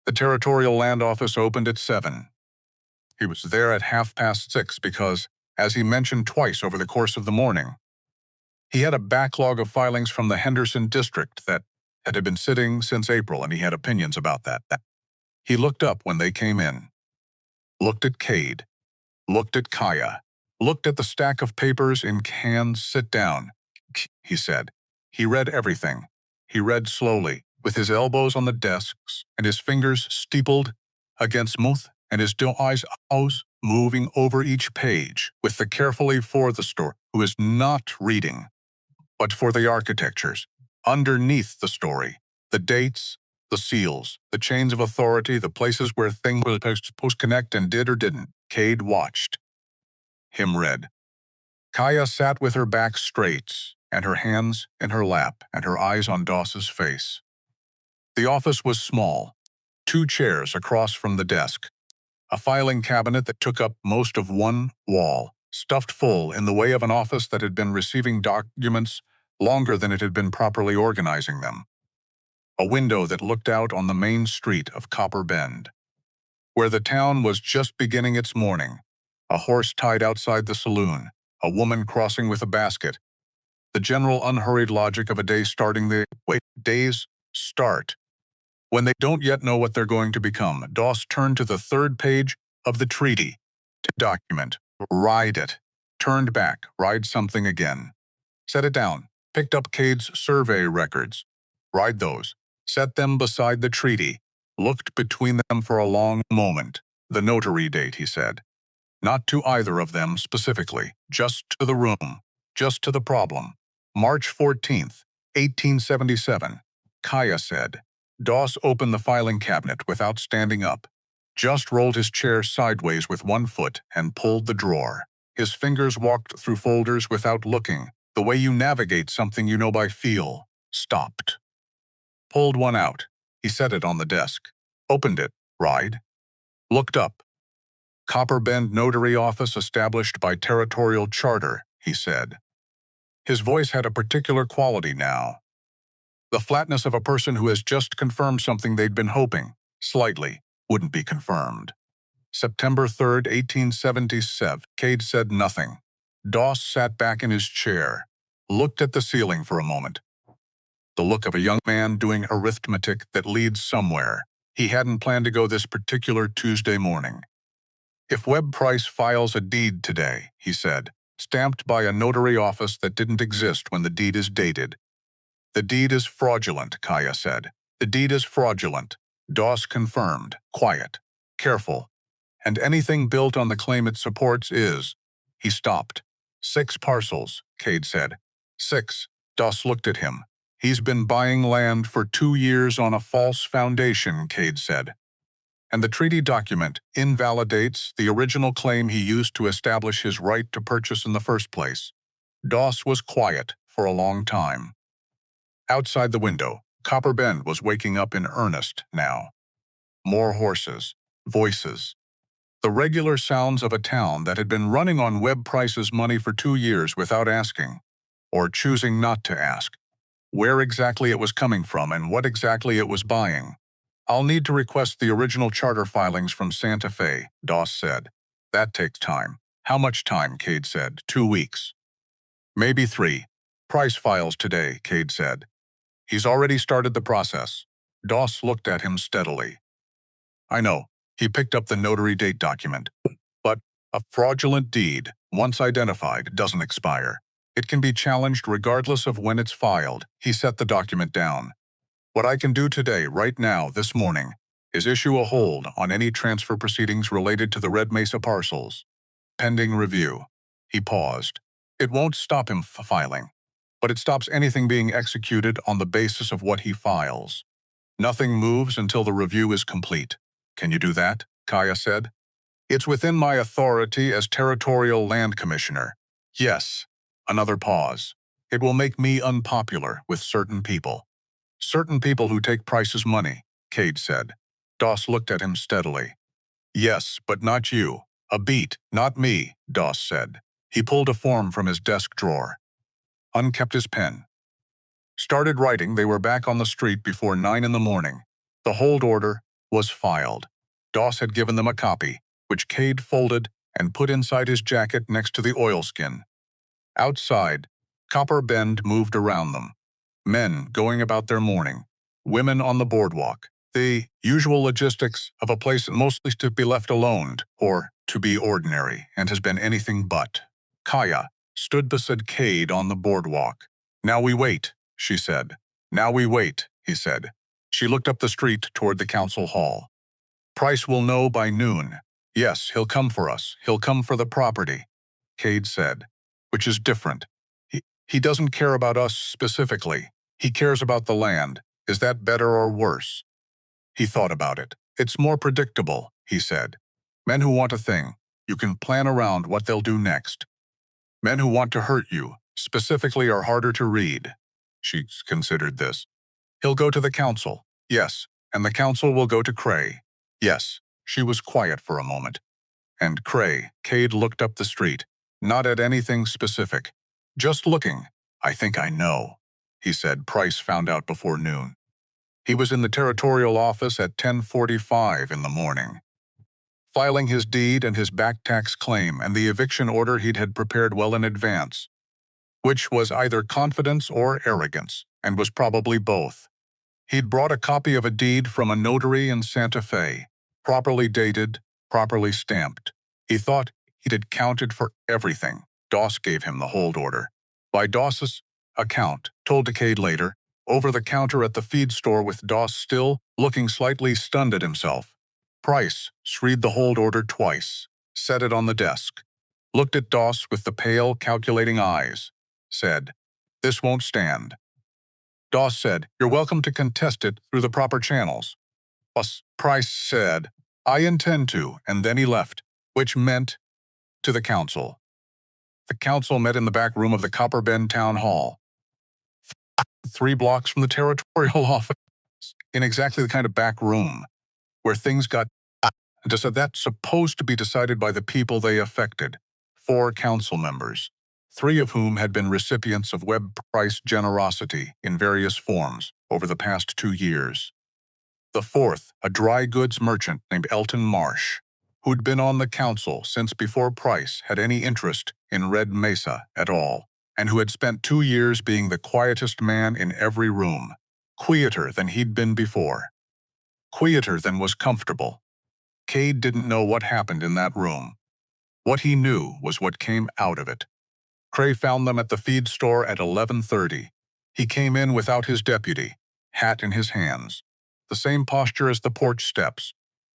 The Territorial Land Office opened at 7. He was there at 6:30 because, as he mentioned twice over the course of the morning, he had a backlog of filings from the Henderson district that had been sitting since April, and he had opinions about that. He looked up when they came in, looked at Cade, looked at Kaya, looked at the stack of papers in cans. Sit down, he said. He read everything. He read slowly, with his elbows on the desks and his fingers steepled against mouth and his eyes moving over each page with the carefully for the store who is not reading, but for the architectures, underneath the story, the dates, the seals, the chains of authority, the places where things were supposed to connect and did or didn't. Cade watched. Him read. Kaya sat with her back straight and her hands in her lap and her eyes on Doss's face. The office was small, 2 chairs across from the desk, a filing cabinet that took up most of one wall, stuffed full in the way of an office that had been receiving documents longer than it had been properly organizing them. A window that looked out on the main street of Copper Bend, where the town was just beginning its morning. A horse tied outside the saloon, a woman crossing with a basket. The general unhurried logic of a day starting the way days start. When they don't yet know what they're going to become, Doss turned to the 3rd page of the treaty. To document, ride it. Turned back, ride something again. Set it down, picked up Cade's survey records. Ride those, set them beside the treaty, looked between them for a long moment. The notary date, he said. Not to either of them specifically, just to the room, just to the problem. March 14th, 1877, Kaya said. Doss opened the filing cabinet without standing up, just rolled his chair sideways with one foot and pulled the drawer. His fingers walked through folders without looking, the way you navigate something you know by feel. Stopped. Pulled one out. He set it on the desk. Opened it. Ride. Looked up. Copper Bend Notary Office established by territorial charter, he said. His voice had a particular quality now. The flatness of a person who has just confirmed something they'd been hoping, slightly, wouldn't be confirmed. September 3rd, 1877. Cade said nothing. Doss sat back in his chair, looked at the ceiling for a moment. The look of a young man doing arithmetic that leads somewhere. He hadn't planned to go this particular Tuesday morning. If Webb Price files a deed today, he said, stamped by a notary office that didn't exist when the deed is dated. The deed is fraudulent, Kaya said. The deed is fraudulent. Doss confirmed, quiet, careful. And anything built on the claim it supports is. He stopped. 6 parcels, Cade said. 6. Doss looked at him. He's been buying land for 2 years on a false foundation, Cade said. And the treaty document invalidates the original claim he used to establish his right to purchase in the first place. Doss was quiet for a long time. Outside the window, Copper Bend was waking up in earnest now. More horses, voices. The regular sounds of a town that had been running on Webb Price's money for 2 years without asking, or choosing not to ask, where exactly it was coming from and what exactly it was buying. I'll need to request the original charter filings from Santa Fe, Doss said. That takes time. How much time, Cade said. 2 weeks. Maybe 3. Price files today, Cade said. He's already started the process. Doss looked at him steadily. I know. He picked up the notary date document. But a fraudulent deed, once identified, doesn't expire. It can be challenged regardless of when it's filed. He set the document down. What I can do today, right now, this morning, is issue a hold on any transfer proceedings related to the Red Mesa parcels. Pending review. He paused. It won't stop him filing, but it stops anything being executed on the basis of what he files. Nothing moves until the review is complete. Can you do that? Kaya said. It's within my authority as Territorial Land Commissioner. Yes. Another pause. It will make me unpopular with certain people. Certain people who take Price's money, Cade said. Doss looked at him steadily. Yes, but not you. A beat, not me, Doss said. He pulled a form from his desk drawer. Unkept his pen. Started writing. They were back on the street before 9 in the morning. The hold order was filed. Doss had given them a copy, which Cade folded and put inside his jacket next to the oilskin. Outside, Copper Bend moved around them. Men going about their morning, women on the boardwalk, the usual logistics of a place mostly to be left alone or to be ordinary and has been anything but. Kaya stood beside Cade on the boardwalk. Now we wait, she said. Now we wait, he said. She looked up the street toward the council hall. Price will know by noon. Yes, he'll come for us. He'll come for the property, Cade said, which is different. He doesn't care about us specifically. He cares about the land. Is that better or worse? He thought about it. It's more predictable, he said. Men who want a thing, you can plan around what they'll do next. Men who want to hurt you, specifically, are harder to read. She considered this. He'll go to the council. Yes, and the council will go to Cray. Yes. She was quiet for a moment. And Cray, Cade looked up the street, not at anything specific. Just looking. I think I know, he said. Price found out before noon. He was in the territorial office at 10:45 in the morning, filing his deed and his back tax claim and the eviction order he'd had prepared well in advance, which was either confidence or arrogance, and was probably both. He'd brought a copy of a deed from a notary in Santa Fe, properly dated, properly stamped. He thought he'd accounted for everything. Doss gave him the hold order. By Doss's account, told Cade later, over the counter at the feed store with Doss still looking slightly stunned at himself. Price read the hold order twice, set it on the desk, looked at Doss with the pale, calculating eyes, said, "This won't stand." Doss said, "You're welcome to contest it through the proper channels." Price said, "I intend to," and then he left, which meant to the council. The council met in the back room of the Copper Bend Town Hall, 3 blocks from the territorial office, in exactly the kind of back room where things got that's supposed to be decided by the people they affected. 4 council members, 3 of whom had been recipients of Webb Price generosity in various forms over the past 2 years. The 4th, a dry goods merchant named Elton Marsh, who'd been on the council since before Price had any interest in Red Mesa at all, and who had spent 2 years being the quietest man in every room, quieter than he'd been before, quieter than was comfortable. Cade didn't know what happened in that room. What he knew was what came out of it. Cray found them at the feed store at 11:30. He came in without his deputy, hat in his hands. The same posture as the porch steps,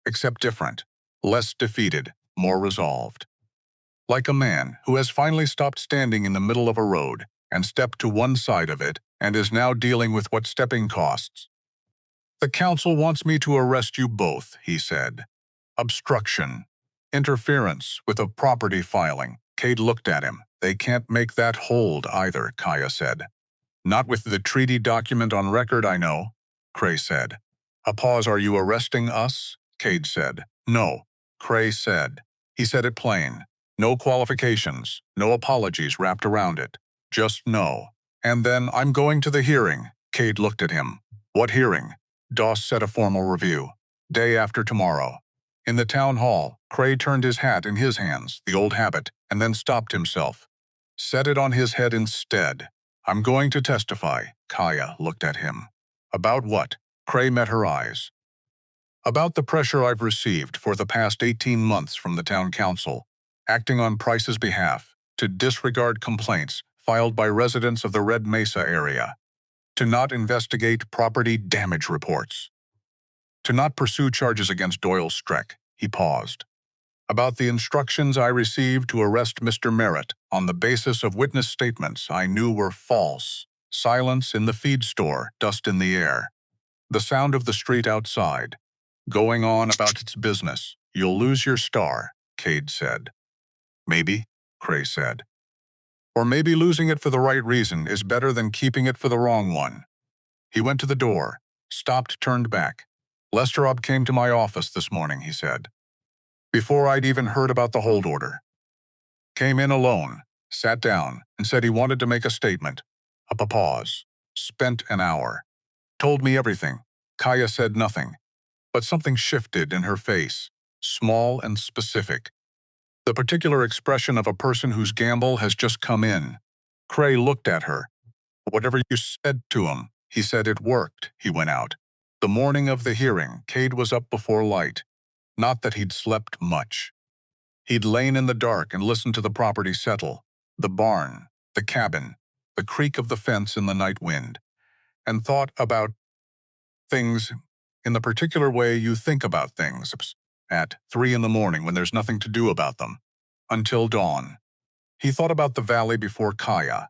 except different, less defeated, more resolved. Like a man who has finally stopped standing in the middle of a road and stepped to one side of it and is now dealing with what stepping costs. "The council wants me to arrest you both," he said. "Obstruction. Interference with a property filing." Cade looked at him. "They can't make that hold either," Kaya said. "Not with the treaty document on record, I know," Cray said. A pause. "Are you arresting us?" Cade said. "No. Cray said. He said it plain. No qualifications, no apologies wrapped around it. Just no. And then, I'm going to the hearing. Cade looked at him. What hearing? Doss said a formal review. Day after tomorrow. In the town hall, Cray turned his hat in his hands, the old habit, and then stopped himself. Set it on his head instead. I'm going to testify. Kaya looked at him. About what? Cray met her eyes. About the pressure I've received for the past 18 months from the town council, acting on Price's behalf, to disregard complaints filed by residents of the Red Mesa area, to not investigate property damage reports, to not pursue charges against Doyle Streck. He paused. About the instructions I received to arrest Mr. Merritt on the basis of witness statements I knew were false. Silence in the feed store, dust in the air. The sound of the street outside. Going on about its business. You'll lose your star, Cade said. Maybe, Cray said. Or maybe losing it for the right reason is better than keeping it for the wrong one. He went to the door, stopped, turned back. Lesterov came to my office this morning, he said. Before I'd even heard about the hold order. Came in alone, sat down, and said he wanted to make a statement. Up a pause. Spent an hour. Told me everything. Kaya said nothing. But something shifted in her face, small and specific. The particular expression of a person whose gamble has just come in. Cray looked at her. Whatever you said to him, he said it worked. He went out. The morning of the hearing, Cade was up before light. Not that he'd slept much. He'd lain in the dark and listened to the property settle, the barn, the cabin, the creak of the fence in the night wind, and thought about things in the particular way you think about things at 3 in the morning when there's nothing to do about them, until dawn. He thought about the valley before Kaya,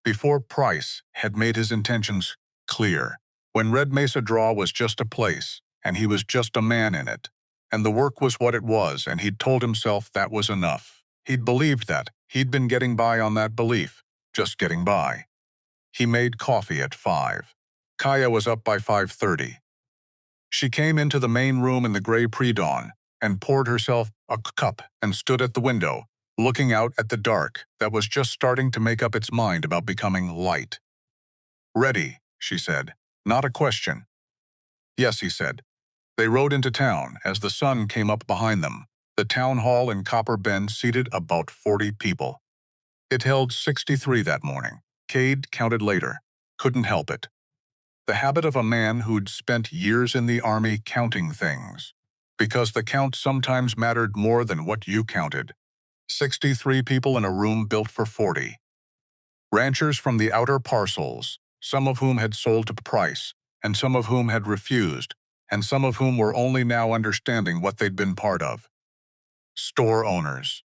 before Price had made his intentions clear, when Red Mesa Draw was just a place, and he was just a man in it, and the work was what it was, and he'd told himself that was enough. He'd believed that. He'd been getting by on that belief, just getting by. He made coffee at 5. Kaya was up by 5:30. She came into the main room in the gray pre-dawn and poured herself a cup and stood at the window, looking out at the dark that was just starting to make up its mind about becoming light. Ready, she said. Not a question. Yes, he said. They rode into town as the sun came up behind them. The town hall in Copper Bend seated about 40 people. It held 63 that morning. Cade counted later. Couldn't help it. The habit of a man who'd spent years in the army counting things. Because the count sometimes mattered more than what you counted. 63 people in a room built for 40. Ranchers from the outer parcels, some of whom had sold to Price, and some of whom had refused, and some of whom were only now understanding what they'd been part of. Store owners.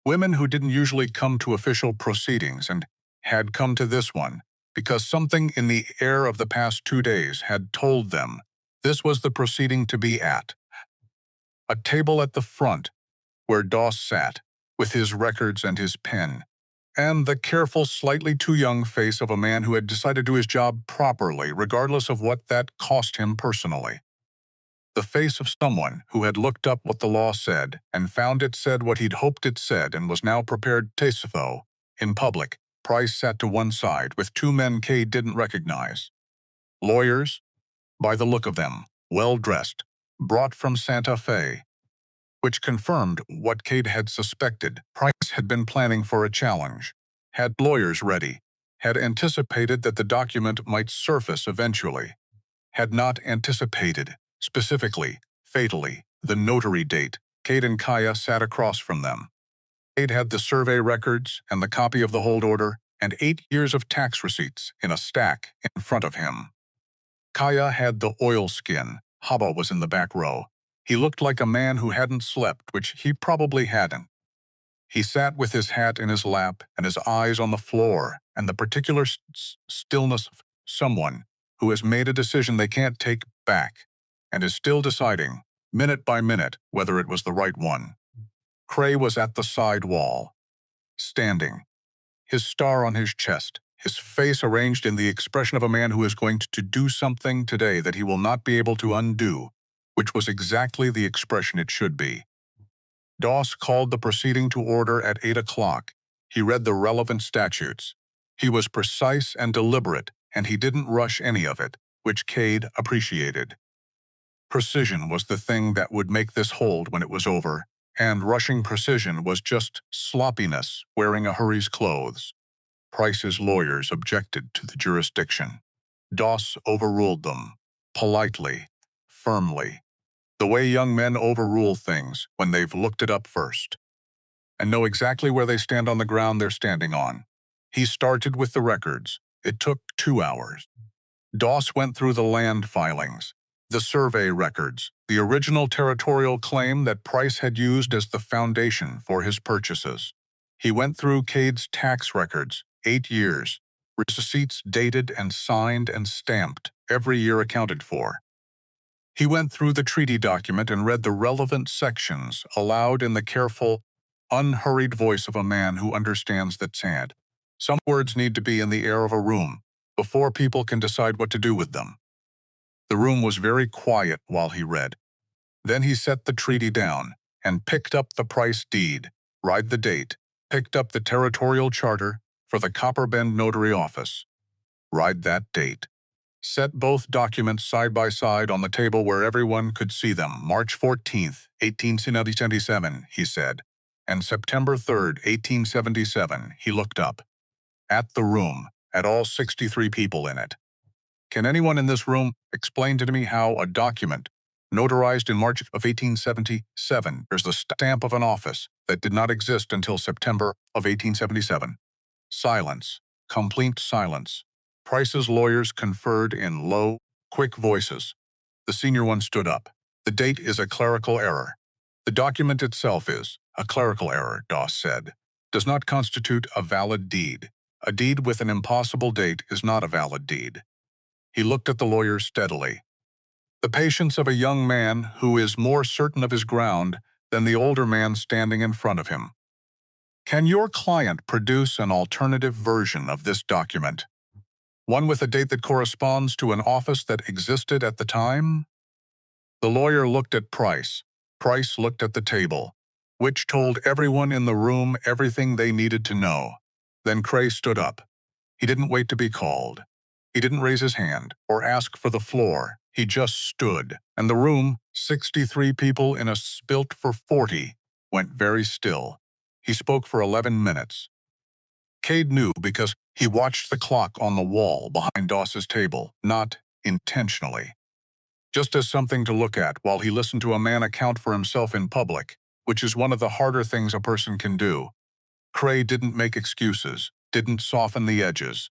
Women who didn't usually come to official proceedings and had come to this one because something in the air of the past 2 days had told them this was the proceeding to be at. A table at the front, where Doss sat, with his records and his pen, and the careful, slightly too young face of a man who had decided to do his job properly, regardless of what that cost him personally. The face of someone who had looked up what the law said and found it said what he'd hoped it said and was now prepared to testify. In public, Price sat to one side with 2 men Cade didn't recognize. Lawyers, by the look of them, well-dressed, brought from Santa Fe, which confirmed what Cade had suspected. Price had been planning for a challenge, had lawyers ready, had anticipated that the document might surface eventually, had not anticipated, specifically, fatally, the notary date. Cade and Kaya sat across from them. Cade had the survey records and the copy of the hold order and 8 years of tax receipts in a stack in front of him. Kaya had the oilskin. Haba was in the back row. He looked like a man who hadn't slept, which he probably hadn't. He sat with his hat in his lap and his eyes on the floor and the particular stillness of someone who has made a decision they can't take back and is still deciding, minute by minute, whether it was the right one. Cray was at the side wall, standing, his star on his chest, his face arranged in the expression of a man who is going to do something today that he will not be able to undo. which was exactly the expression it should be. Doss called the proceeding to order at 8 o'clock. He read the relevant statutes. He was precise and deliberate, and he didn't rush any of it, which Cade appreciated. Precision was the thing that would make this hold when it was over, and rushing precision was just sloppiness wearing a hurry's clothes. Price's lawyers objected to the jurisdiction. Doss overruled them, politely, firmly, the way young men overrule things when they've looked it up first and know exactly where they stand on the ground they're standing on. He started with the records. It took 2 hours. Doss went through the land filings, the survey records, the original territorial claim that Price had used as the foundation for his purchases. He went through Cade's tax records, 8 years, receipts dated and signed and stamped, every year accounted for. He went through the treaty document and read the relevant sections aloud in the careful, unhurried voice of a man who understands that some words need to be in the air of a room before people can decide what to do with them. The room was very quiet while he read. Then he set the treaty down and picked up the Price deed, read the date, picked up the territorial charter for the Copper Bend Notary Office. Read that date. Set both documents side by side on the table where everyone could see them. March 14th, 1877, he said, and September 3rd, 1877, he looked up. At the room, at all 63 people in it. Can anyone in this room explain to me how a document, notarized in March of 1877, bears the stamp of an office that did not exist until September of 1877? Silence, complete silence. Price's lawyers conferred in low, quick voices. The senior one stood up. The date is a clerical error. The document itself is a clerical error, Doss said. Does not constitute a valid deed. A deed with an impossible date is not a valid deed. He looked at the lawyer steadily. The patience of a young man who is more certain of his ground than the older man standing in front of him. Can your client produce an alternative version of this document? One with a date that corresponds to an office that existed at the time? The lawyer looked at Price. Price looked at the table, which told everyone in the room everything they needed to know. Then Cray stood up. He didn't wait to be called. He didn't raise his hand or ask for the floor. He just stood, and the room, 63 people in a spilt for 40, went very still. He spoke for 11 minutes. Cade knew because he watched the clock on the wall behind Doss's table, not intentionally. Just as something to look at while he listened to a man account for himself in public, which is one of the harder things a person can do. Cray didn't make excuses, didn't soften the edges.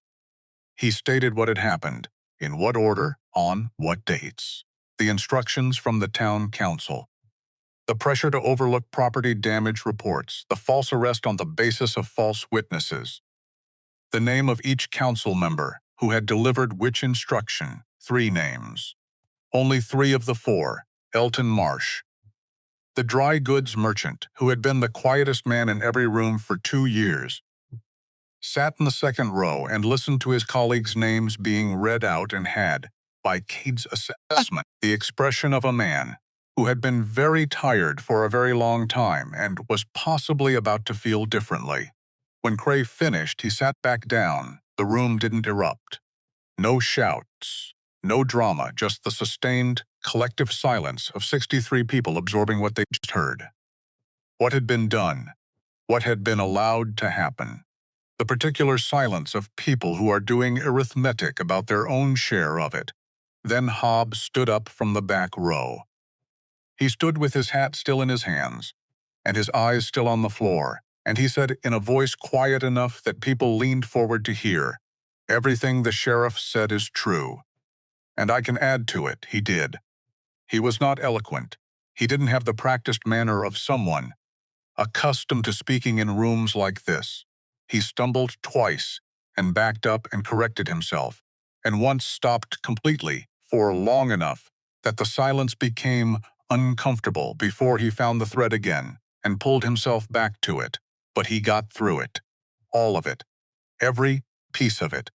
He stated what had happened, in what order, on what dates. The instructions from the town council. The pressure to overlook property damage reports, the false arrest on the basis of false witnesses. The name of each council member who had delivered which instruction, 3 names. Only 3 of the 4, Elton Marsh. The dry goods merchant, who had been the quietest man in every room for 2 years, sat in the second row and listened to his colleagues' names being read out and had, by Cade's assessment, the expression of a man who had been very tired for a very long time and was possibly about to feel differently. When Cray finished, he sat back down. The room didn't erupt. No shouts, no drama, just the sustained, collective silence of 63 people absorbing what they just heard. What had been done? What had been allowed to happen? The particular silence of people who are doing arithmetic about their own share of it. Then Hobbs stood up from the back row. He stood with his hat still in his hands, and his eyes still on the floor, and he said in a voice quiet enough that people leaned forward to hear, "Everything the sheriff said is true." And I can add to it, he did. He was not eloquent. He didn't have the practiced manner of someone accustomed to speaking in rooms like this. He stumbled twice and backed up and corrected himself, and once stopped completely for long enough that the silence became uncomfortable before he found the thread again and pulled himself back to it. But he got through it. All of it. Every piece of it.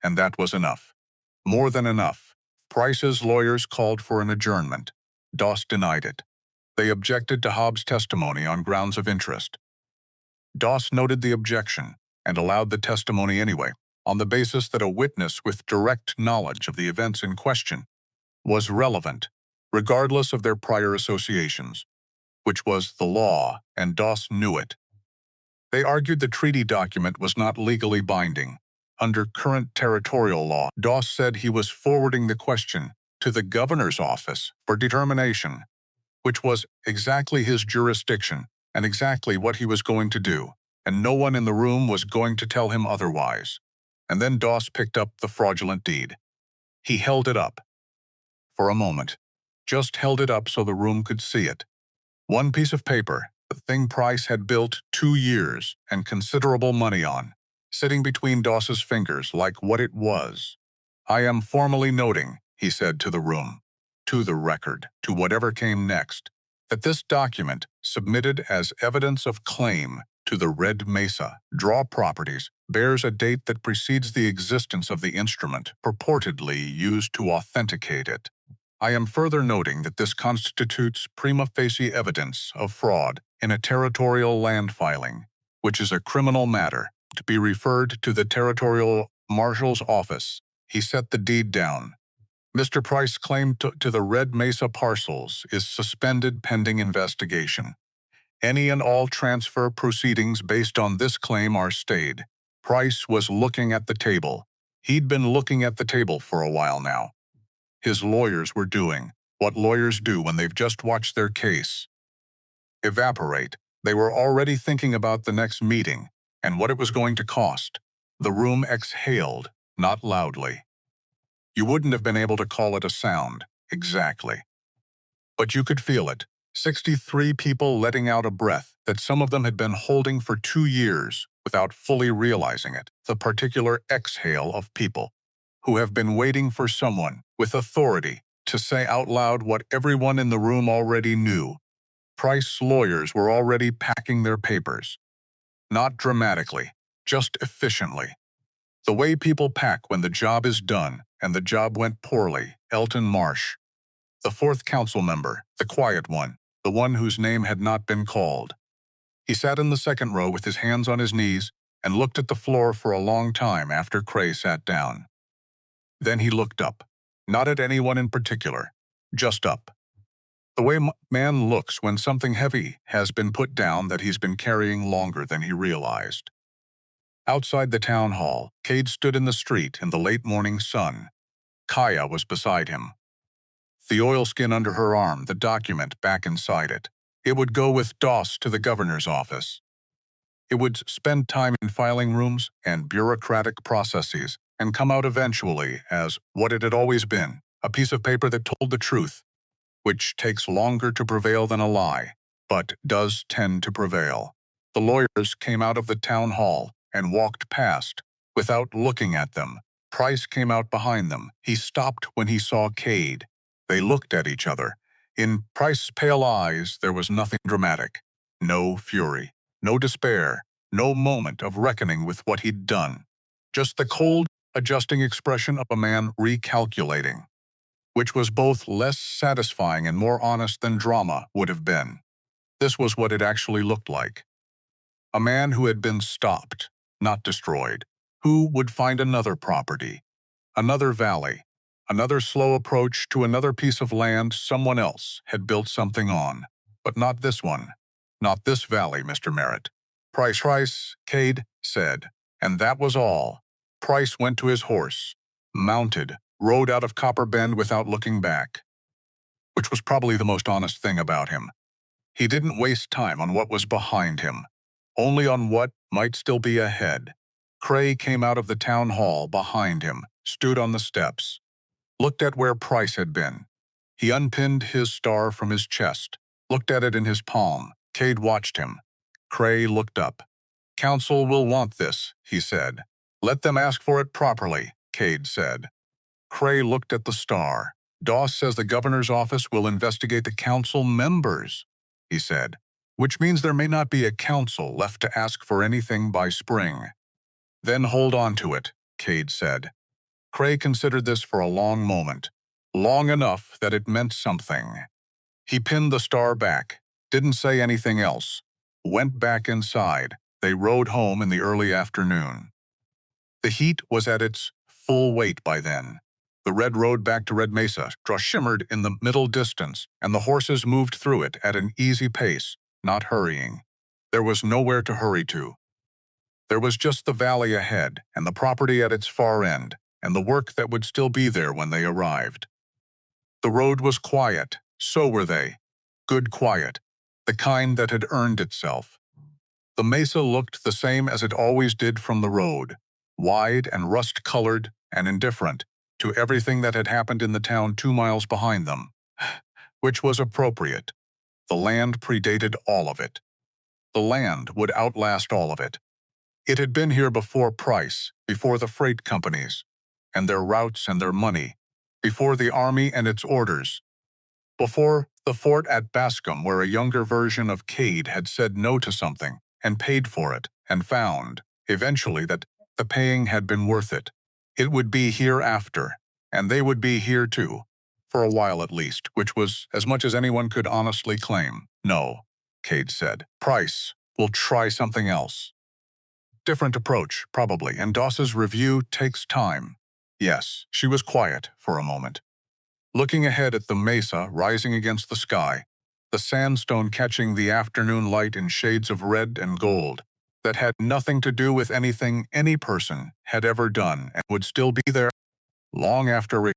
And that was enough. More than enough. Price's lawyers called for an adjournment. Doss denied it. They objected to Hobbs' testimony on grounds of interest. Doss noted the objection and allowed the testimony anyway, on the basis that a witness with direct knowledge of the events in question was relevant, regardless of their prior associations, which was the law, and Doss knew it. They argued the treaty document was not legally binding. Under current territorial law, Doss said he was forwarding the question to the governor's office for determination, which was exactly his jurisdiction and exactly what he was going to do, and no one in the room was going to tell him otherwise. And then Doss picked up the fraudulent deed. He held it up. For a moment. Just held it up so the room could see it. One piece of paper, the thing Price had built 2 years and considerable money on, sitting between Doss's fingers like what it was. "I am formally noting," he said to the room, to the record, to whatever came next, that this document, submitted as evidence of claim to the Red Mesa Draw Properties, bears a date that precedes the existence of the instrument purportedly used to authenticate it. I am further noting that this constitutes prima facie evidence of fraud in a territorial land filing, which is a criminal matter, to be referred to the territorial marshal's office. He set the deed down. Mr. Price's claim to the Red Mesa parcels is suspended pending investigation. Any and all transfer proceedings based on this claim are stayed. Price was looking at the table. He'd been looking at the table for a while now. His lawyers were doing what lawyers do when they've just watched their case evaporate. They were already thinking about the next meeting and what it was going to cost. The room exhaled, not loudly. You wouldn't have been able to call it a sound, exactly. But you could feel it. 63 people letting out a breath that some of them had been holding for 2 years without fully realizing it. The particular exhale of people who have been waiting for someone with authority to say out loud what everyone in the room already knew. Price's lawyers were already packing their papers. Not dramatically, just efficiently. The way people pack when the job is done, and the job went poorly. Elton Marsh, the 4th council member, the quiet one, the one whose name had not been called. He sat in the second row with his hands on his knees and looked at the floor for a long time after Cray sat down. Then he looked up, not at anyone in particular, just up. The way man looks when something heavy has been put down that he's been carrying longer than he realized. Outside the town hall, Cade stood in the street in the late morning sun. Kaya was beside him. The oilskin under her arm, the document back inside it. It would go with Doss to the governor's office. It would spend time in filing rooms and bureaucratic processes and come out eventually as what it had always been, a piece of paper that told the truth, which takes longer to prevail than a lie, but does tend to prevail. The lawyers came out of the town hall and walked past without looking at them. Price came out behind them. He stopped when he saw Cade. They looked at each other. In Price's pale eyes there was nothing dramatic, no fury, no despair, no moment of reckoning with what he'd done. Just the cold, adjusting expression of a man recalculating, which was both less satisfying and more honest than drama would have been. This was what it actually looked like. A man who had been stopped, not destroyed, who would find another property, another valley, another slow approach to another piece of land someone else had built something on. But not this one. Not this valley, Mr. Merritt. Price, Cade said, and that was all. Price went to his horse, mounted, rode out of Copper Bend without looking back, which was probably the most honest thing about him. He didn't waste time on what was behind him, only on what might still be ahead. Cray came out of the town hall behind him, stood on the steps, looked at where Price had been. He unpinned his star from his chest, looked at it in his palm. Cade watched him. Cray looked up. "Council will want this," he said. "Let them ask for it properly," Cade said. Cray looked at the star. "Doss says the governor's office will investigate the council members," he said, "which means there may not be a council left to ask for anything by spring." "Then hold on to it," Cade said. Cray considered this for a long moment, long enough that it meant something. He pinned the star back, didn't say anything else, went back inside. They rode home in the early afternoon. The heat was at its full weight by then. The red road back to Red Mesa shimmered in the middle distance, and the horses moved through it at an easy pace, not hurrying. There was nowhere to hurry to. There was just the valley ahead, and the property at its far end, and the work that would still be there when they arrived. The road was quiet, so were they. Good quiet, the kind that had earned itself. The mesa looked the same as it always did from the road, wide and rust-colored and indifferent to everything that had happened in the town 2 miles behind them, which was appropriate. The land predated all of it. The land would outlast all of it. It had been here before Price, before the freight companies, and their routes and their money, before the army and its orders, before the fort at Bascom where a younger version of Cade had said no to something and paid for it and found, eventually, that the paying had been worth it. It would be hereafter, and they would be here too, for a while at least, which was as much as anyone could honestly claim. No, Cade said. Price will try something else. Different approach, probably, and Doss's review takes time. Yes, she was quiet for a moment, looking ahead at the mesa rising against the sky, the sandstone catching the afternoon light in shades of red and gold that had nothing to do with anything any person had ever done and would still be there long after a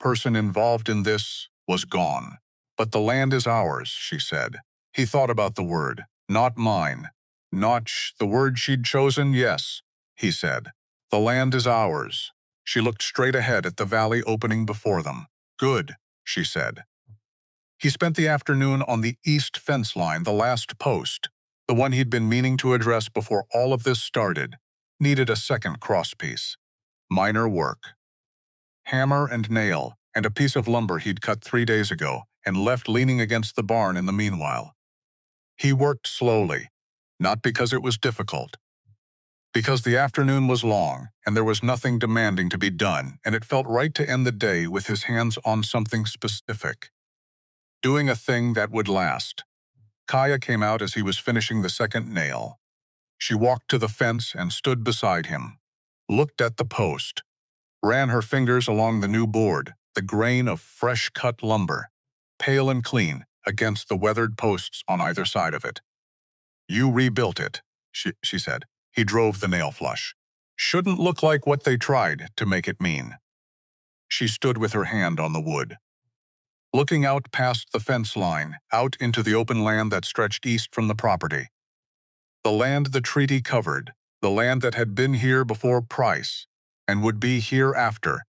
person involved in this was gone. But the land is ours, she said. He thought about the word. Not mine. Not the word she'd chosen, yes, he said. The land is ours. She looked straight ahead at the valley opening before them. Good, she said. He spent the afternoon on the east fence line, the last post, the one he'd been meaning to address before all of this started. Needed a second crosspiece. Minor work. Hammer and nail, and a piece of lumber he'd cut 3 days ago and left leaning against the barn in the meanwhile. He worked slowly, not because it was difficult, because the afternoon was long and there was nothing demanding to be done, and it felt right to end the day with his hands on something specific. Doing a thing that would last. Kaya came out as he was finishing the second nail. She walked to the fence and stood beside him, looked at the post, ran her fingers along the new board, the grain of fresh-cut lumber, pale and clean, against the weathered posts on either side of it. You rebuilt it, she said. He drove the nail flush. Shouldn't look like what they tried to make it mean. She stood with her hand on the wood, looking out past the fence line, out into the open land that stretched east from the property. The land the treaty covered, the land that had been here before Price, and would be here after.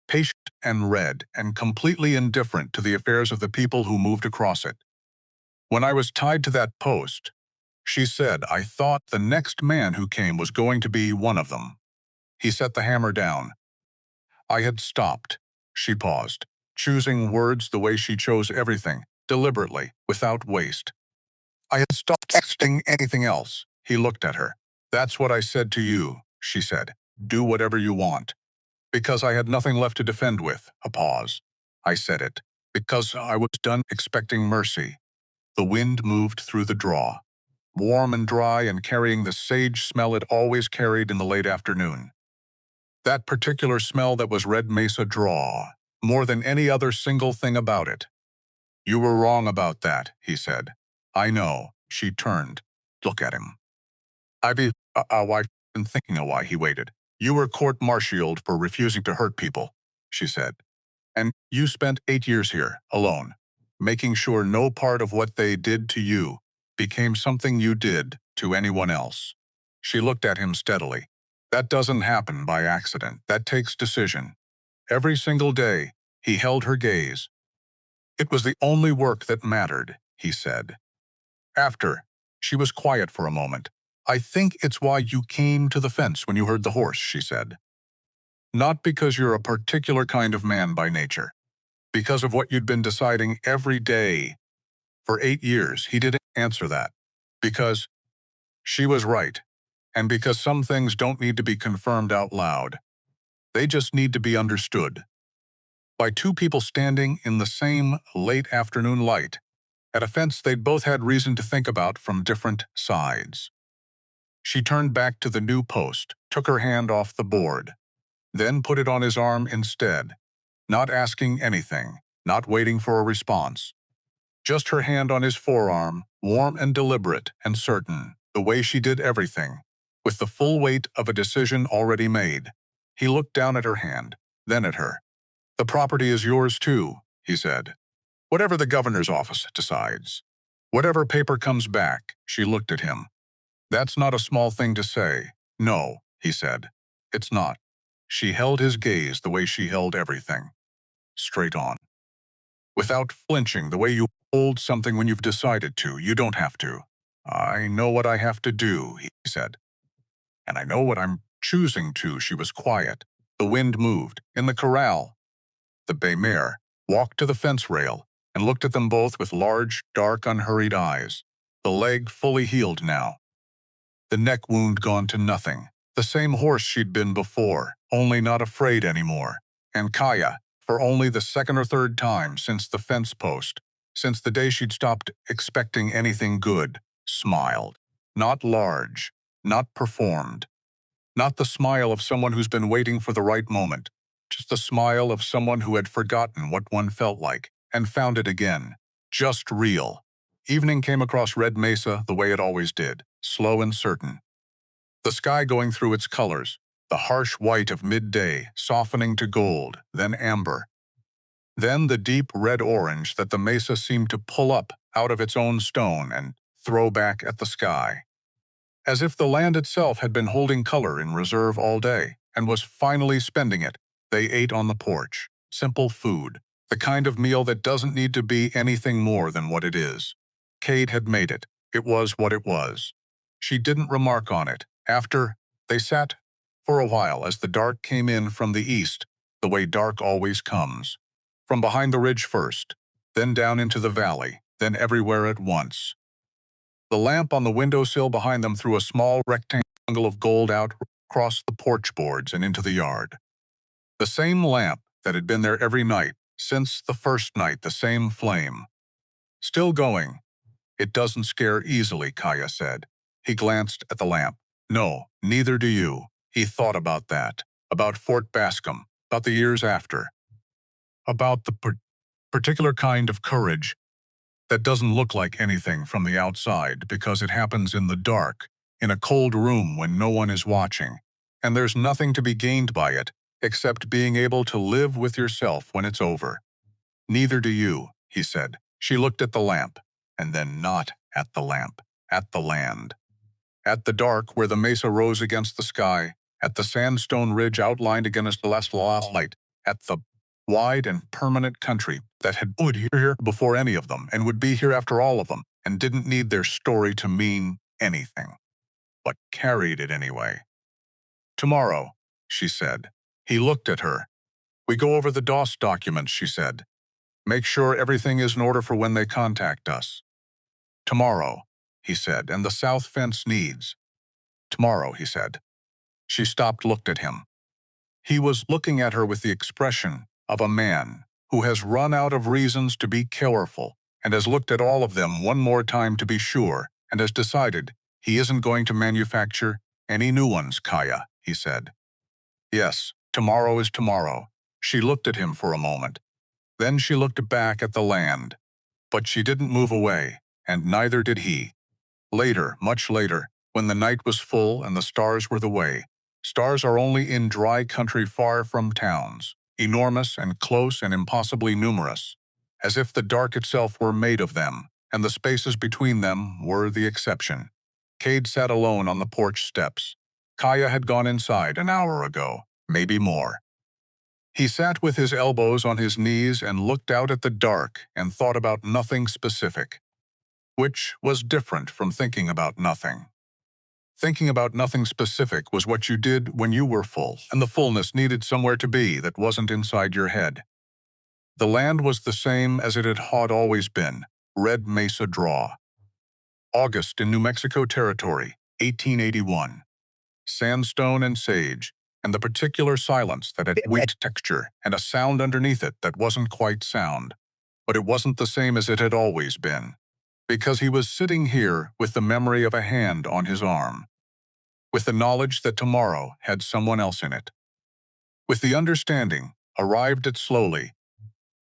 Patient and red and completely indifferent to the affairs of the people who moved across it. When I was tied to that post, she said, I thought the next man who came was going to be one of them. He set the hammer down. I had stopped. She paused, choosing words the way she chose everything, deliberately, without waste. I had stopped texting anything else. He looked at her. That's what I said to you, she said. Do whatever you want. Because I had nothing left to defend with. A pause. I said it. Because I was done expecting mercy. The wind moved through the draw, warm and dry and carrying the sage smell it always carried in the late afternoon. That particular smell that was Red Mesa draw, more than any other single thing about it. You were wrong about that, he said. I know. She turned. Look at him. I've been thinking a while. He waited. You were court-martialed for refusing to hurt people, she said. And you spent 8 years here, alone, making sure no part of what they did to you became something you did to anyone else. She looked at him steadily. That doesn't happen by accident. That takes decision. Every single day, he held her gaze. It was the only work that mattered, he said. After, she was quiet for a moment. I think it's why you came to the fence when you heard the horse, she said. Not because you're a particular kind of man by nature. Because of what you'd been deciding every day. For 8 years, he didn't answer that. Because she was right. And because some things don't need to be confirmed out loud. They just need to be understood. by two people standing in the same late afternoon light, at a fence they'd both had reason to think about from different sides. She turned back to the new post, took her hand off the board, then put it on his arm instead, not asking anything, not waiting for a response. Just her hand on his forearm, warm and deliberate and certain, the way she did everything, with the full weight of a decision already made. He looked down at her hand, then at her. "The property is yours too," he said. "Whatever the governor's office decides. Whatever paper comes back." She looked at him. "That's not a small thing to say." "No," he said. "It's not." She held his gaze the way she held everything. Straight on. Without flinching, the way you hold something when you've decided to. You don't have to. "I know what I have to do," he said. "And I know what I'm choosing to." She was quiet. The wind moved. In the corral, the bay mare walked to the fence rail and looked at them both with large, dark, unhurried eyes. The leg fully healed now. The neck wound gone to nothing. The same horse she'd been before, only not afraid anymore. And Kaya, for only the second or third time since the fence post, since the day she'd stopped expecting anything good, smiled. Not large, not performed. Not the smile of someone who's been waiting for the right moment. Just the smile of someone who had forgotten what one felt like and found it again. Just real. Evening came across Red Mesa the way it always did, slow and certain. The sky going through its colors, the harsh white of midday softening to gold, then amber. Then the deep red-orange that the mesa seemed to pull up out of its own stone and throw back at the sky. As if the land itself had been holding color in reserve all day and was finally spending it, they ate on the porch. Simple food, the kind of meal that doesn't need to be anything more than what it is. Cade had made it. It was what it was. She didn't remark on it. After, they sat for a while as the dark came in from the east, the way dark always comes. From behind the ridge first, then down into the valley, then everywhere at once. The lamp on the windowsill behind them threw a small rectangle of gold out across the porch boards and into the yard. The same lamp that had been there every night, since the first night, the same flame. Still going. "It doesn't scare easily," Kaya said. He glanced at the lamp. "No, neither do you." He thought about that, about Fort Bascom, about the years after, about the particular kind of courage that doesn't look like anything from the outside because it happens in the dark, in a cold room when no one is watching, and there's nothing to be gained by it except being able to live with yourself when it's over. "Neither do you," he said. She looked at the lamp, and then not at the lamp, at the land. At the dark where the mesa rose against the sky, at the sandstone ridge outlined against the last light, at the wide and permanent country that had been here before any of them and would be here after all of them and didn't need their story to mean anything, but carried it anyway. "Tomorrow," she said. He looked at her. "We go over the DOS documents," she said. "Make sure everything is in order for when they contact us." "Tomorrow," he said, "and the south fence needs." "Tomorrow," he said. She stopped, looked at him. He was looking at her with the expression of a man who has run out of reasons to be careful and has looked at all of them one more time to be sure and has decided he isn't going to manufacture any new ones. "Kaya," he said. "Yes, tomorrow is tomorrow." She looked at him for a moment. Then she looked back at the land. But she didn't move away, and neither did he. Later, much later, when the night was full and the stars were the way. Stars are only in dry country far from towns, enormous and close and impossibly numerous, as if the dark itself were made of them, and the spaces between them were the exception. Cade sat alone on the porch steps. Kaya had gone inside an hour ago, maybe more. He sat with his elbows on his knees and looked out at the dark and thought about nothing specific, which was different from thinking about nothing. Thinking about nothing specific was what you did when you were full, and the fullness needed somewhere to be that wasn't inside your head. The land was the same as it had always been, Red Mesa Draw. August in New Mexico Territory, 1881. Sandstone and sage, and the particular silence that had weak texture and a sound underneath it that wasn't quite sound. But it wasn't the same as it had always been, because he was sitting here with the memory of a hand on his arm, with the knowledge that tomorrow had someone else in it, with the understanding, arrived at slowly,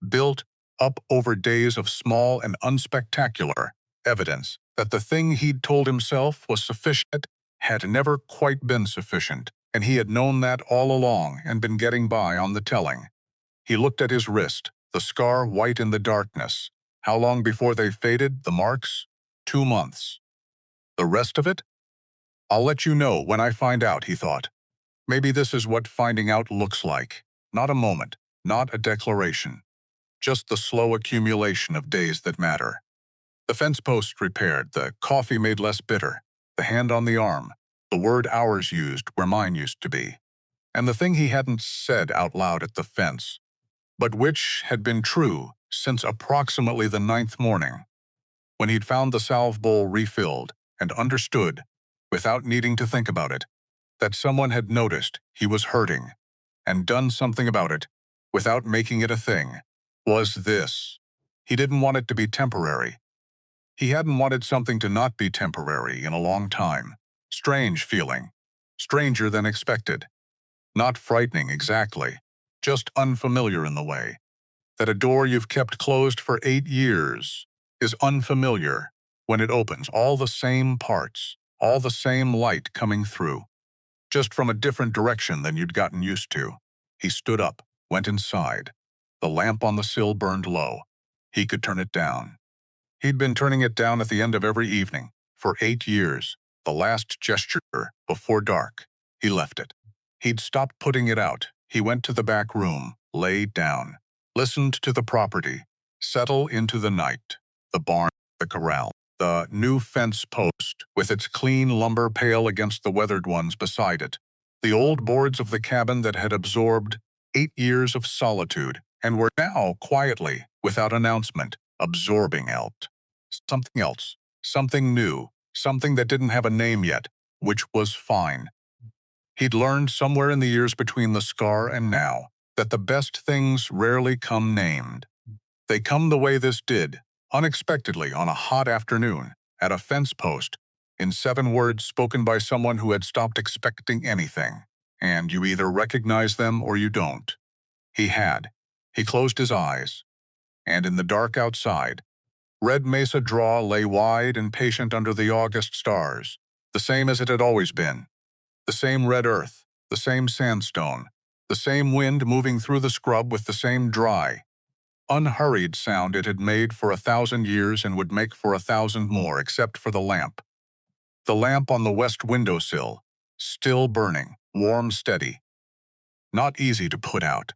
built up over days of small and unspectacular evidence that the thing he'd told himself was sufficient had never quite been sufficient, and he had known that all along and been getting by on the telling. He looked at his wrist, the scar white in the darkness. How long before they faded, the marks? 2 months. The rest of it? I'll let you know when I find out, he thought. Maybe this is what finding out looks like. Not a moment, not a declaration. Just the slow accumulation of days that matter. The fence post repaired, the coffee made less bitter, the hand on the arm, the word hours used where mine used to be, and the thing he hadn't said out loud at the fence, but which had been true since approximately the 9th morning, when he'd found the salve bowl refilled and understood, without needing to think about it, that someone had noticed he was hurting and done something about it without making it a thing, was this. He didn't want it to be temporary. He hadn't wanted something to not be temporary in a long time. Strange feeling. Stranger than expected. Not frightening exactly. Just unfamiliar in the way that a door you've kept closed for 8 years is unfamiliar when it opens. All the same parts, all the same light coming through, just from a different direction than you'd gotten used to. He stood up, went inside. The lamp on the sill burned low. He could turn it down. He'd been turning it down at the end of every evening for 8 years, the last gesture before dark. He left it. He'd stopped putting it out. He went to the back room, lay down, listened to the property settle into the night, the barn, the corral, the new fence post with its clean lumber pale against the weathered ones beside it, the old boards of the cabin that had absorbed 8 years of solitude and were now quietly, without announcement, absorbing out something else, something new, something that didn't have a name yet, which was fine. He'd learned somewhere in the years between the scar and now that the best things rarely come named. They come the way this did, unexpectedly on a hot afternoon, at a fence post, in 7 words spoken by someone who had stopped expecting anything, and you either recognize them or you don't. He had. He closed his eyes, and in the dark outside, Red Mesa Draw lay wide and patient under the August stars, the same as it had always been. The same red earth, the same sandstone, the same wind moving through the scrub with the same dry, unhurried sound it had made for 1,000 years and would make for 1,000 more, except for the lamp. The lamp on the west windowsill, still burning, warm, steady. Not easy to put out.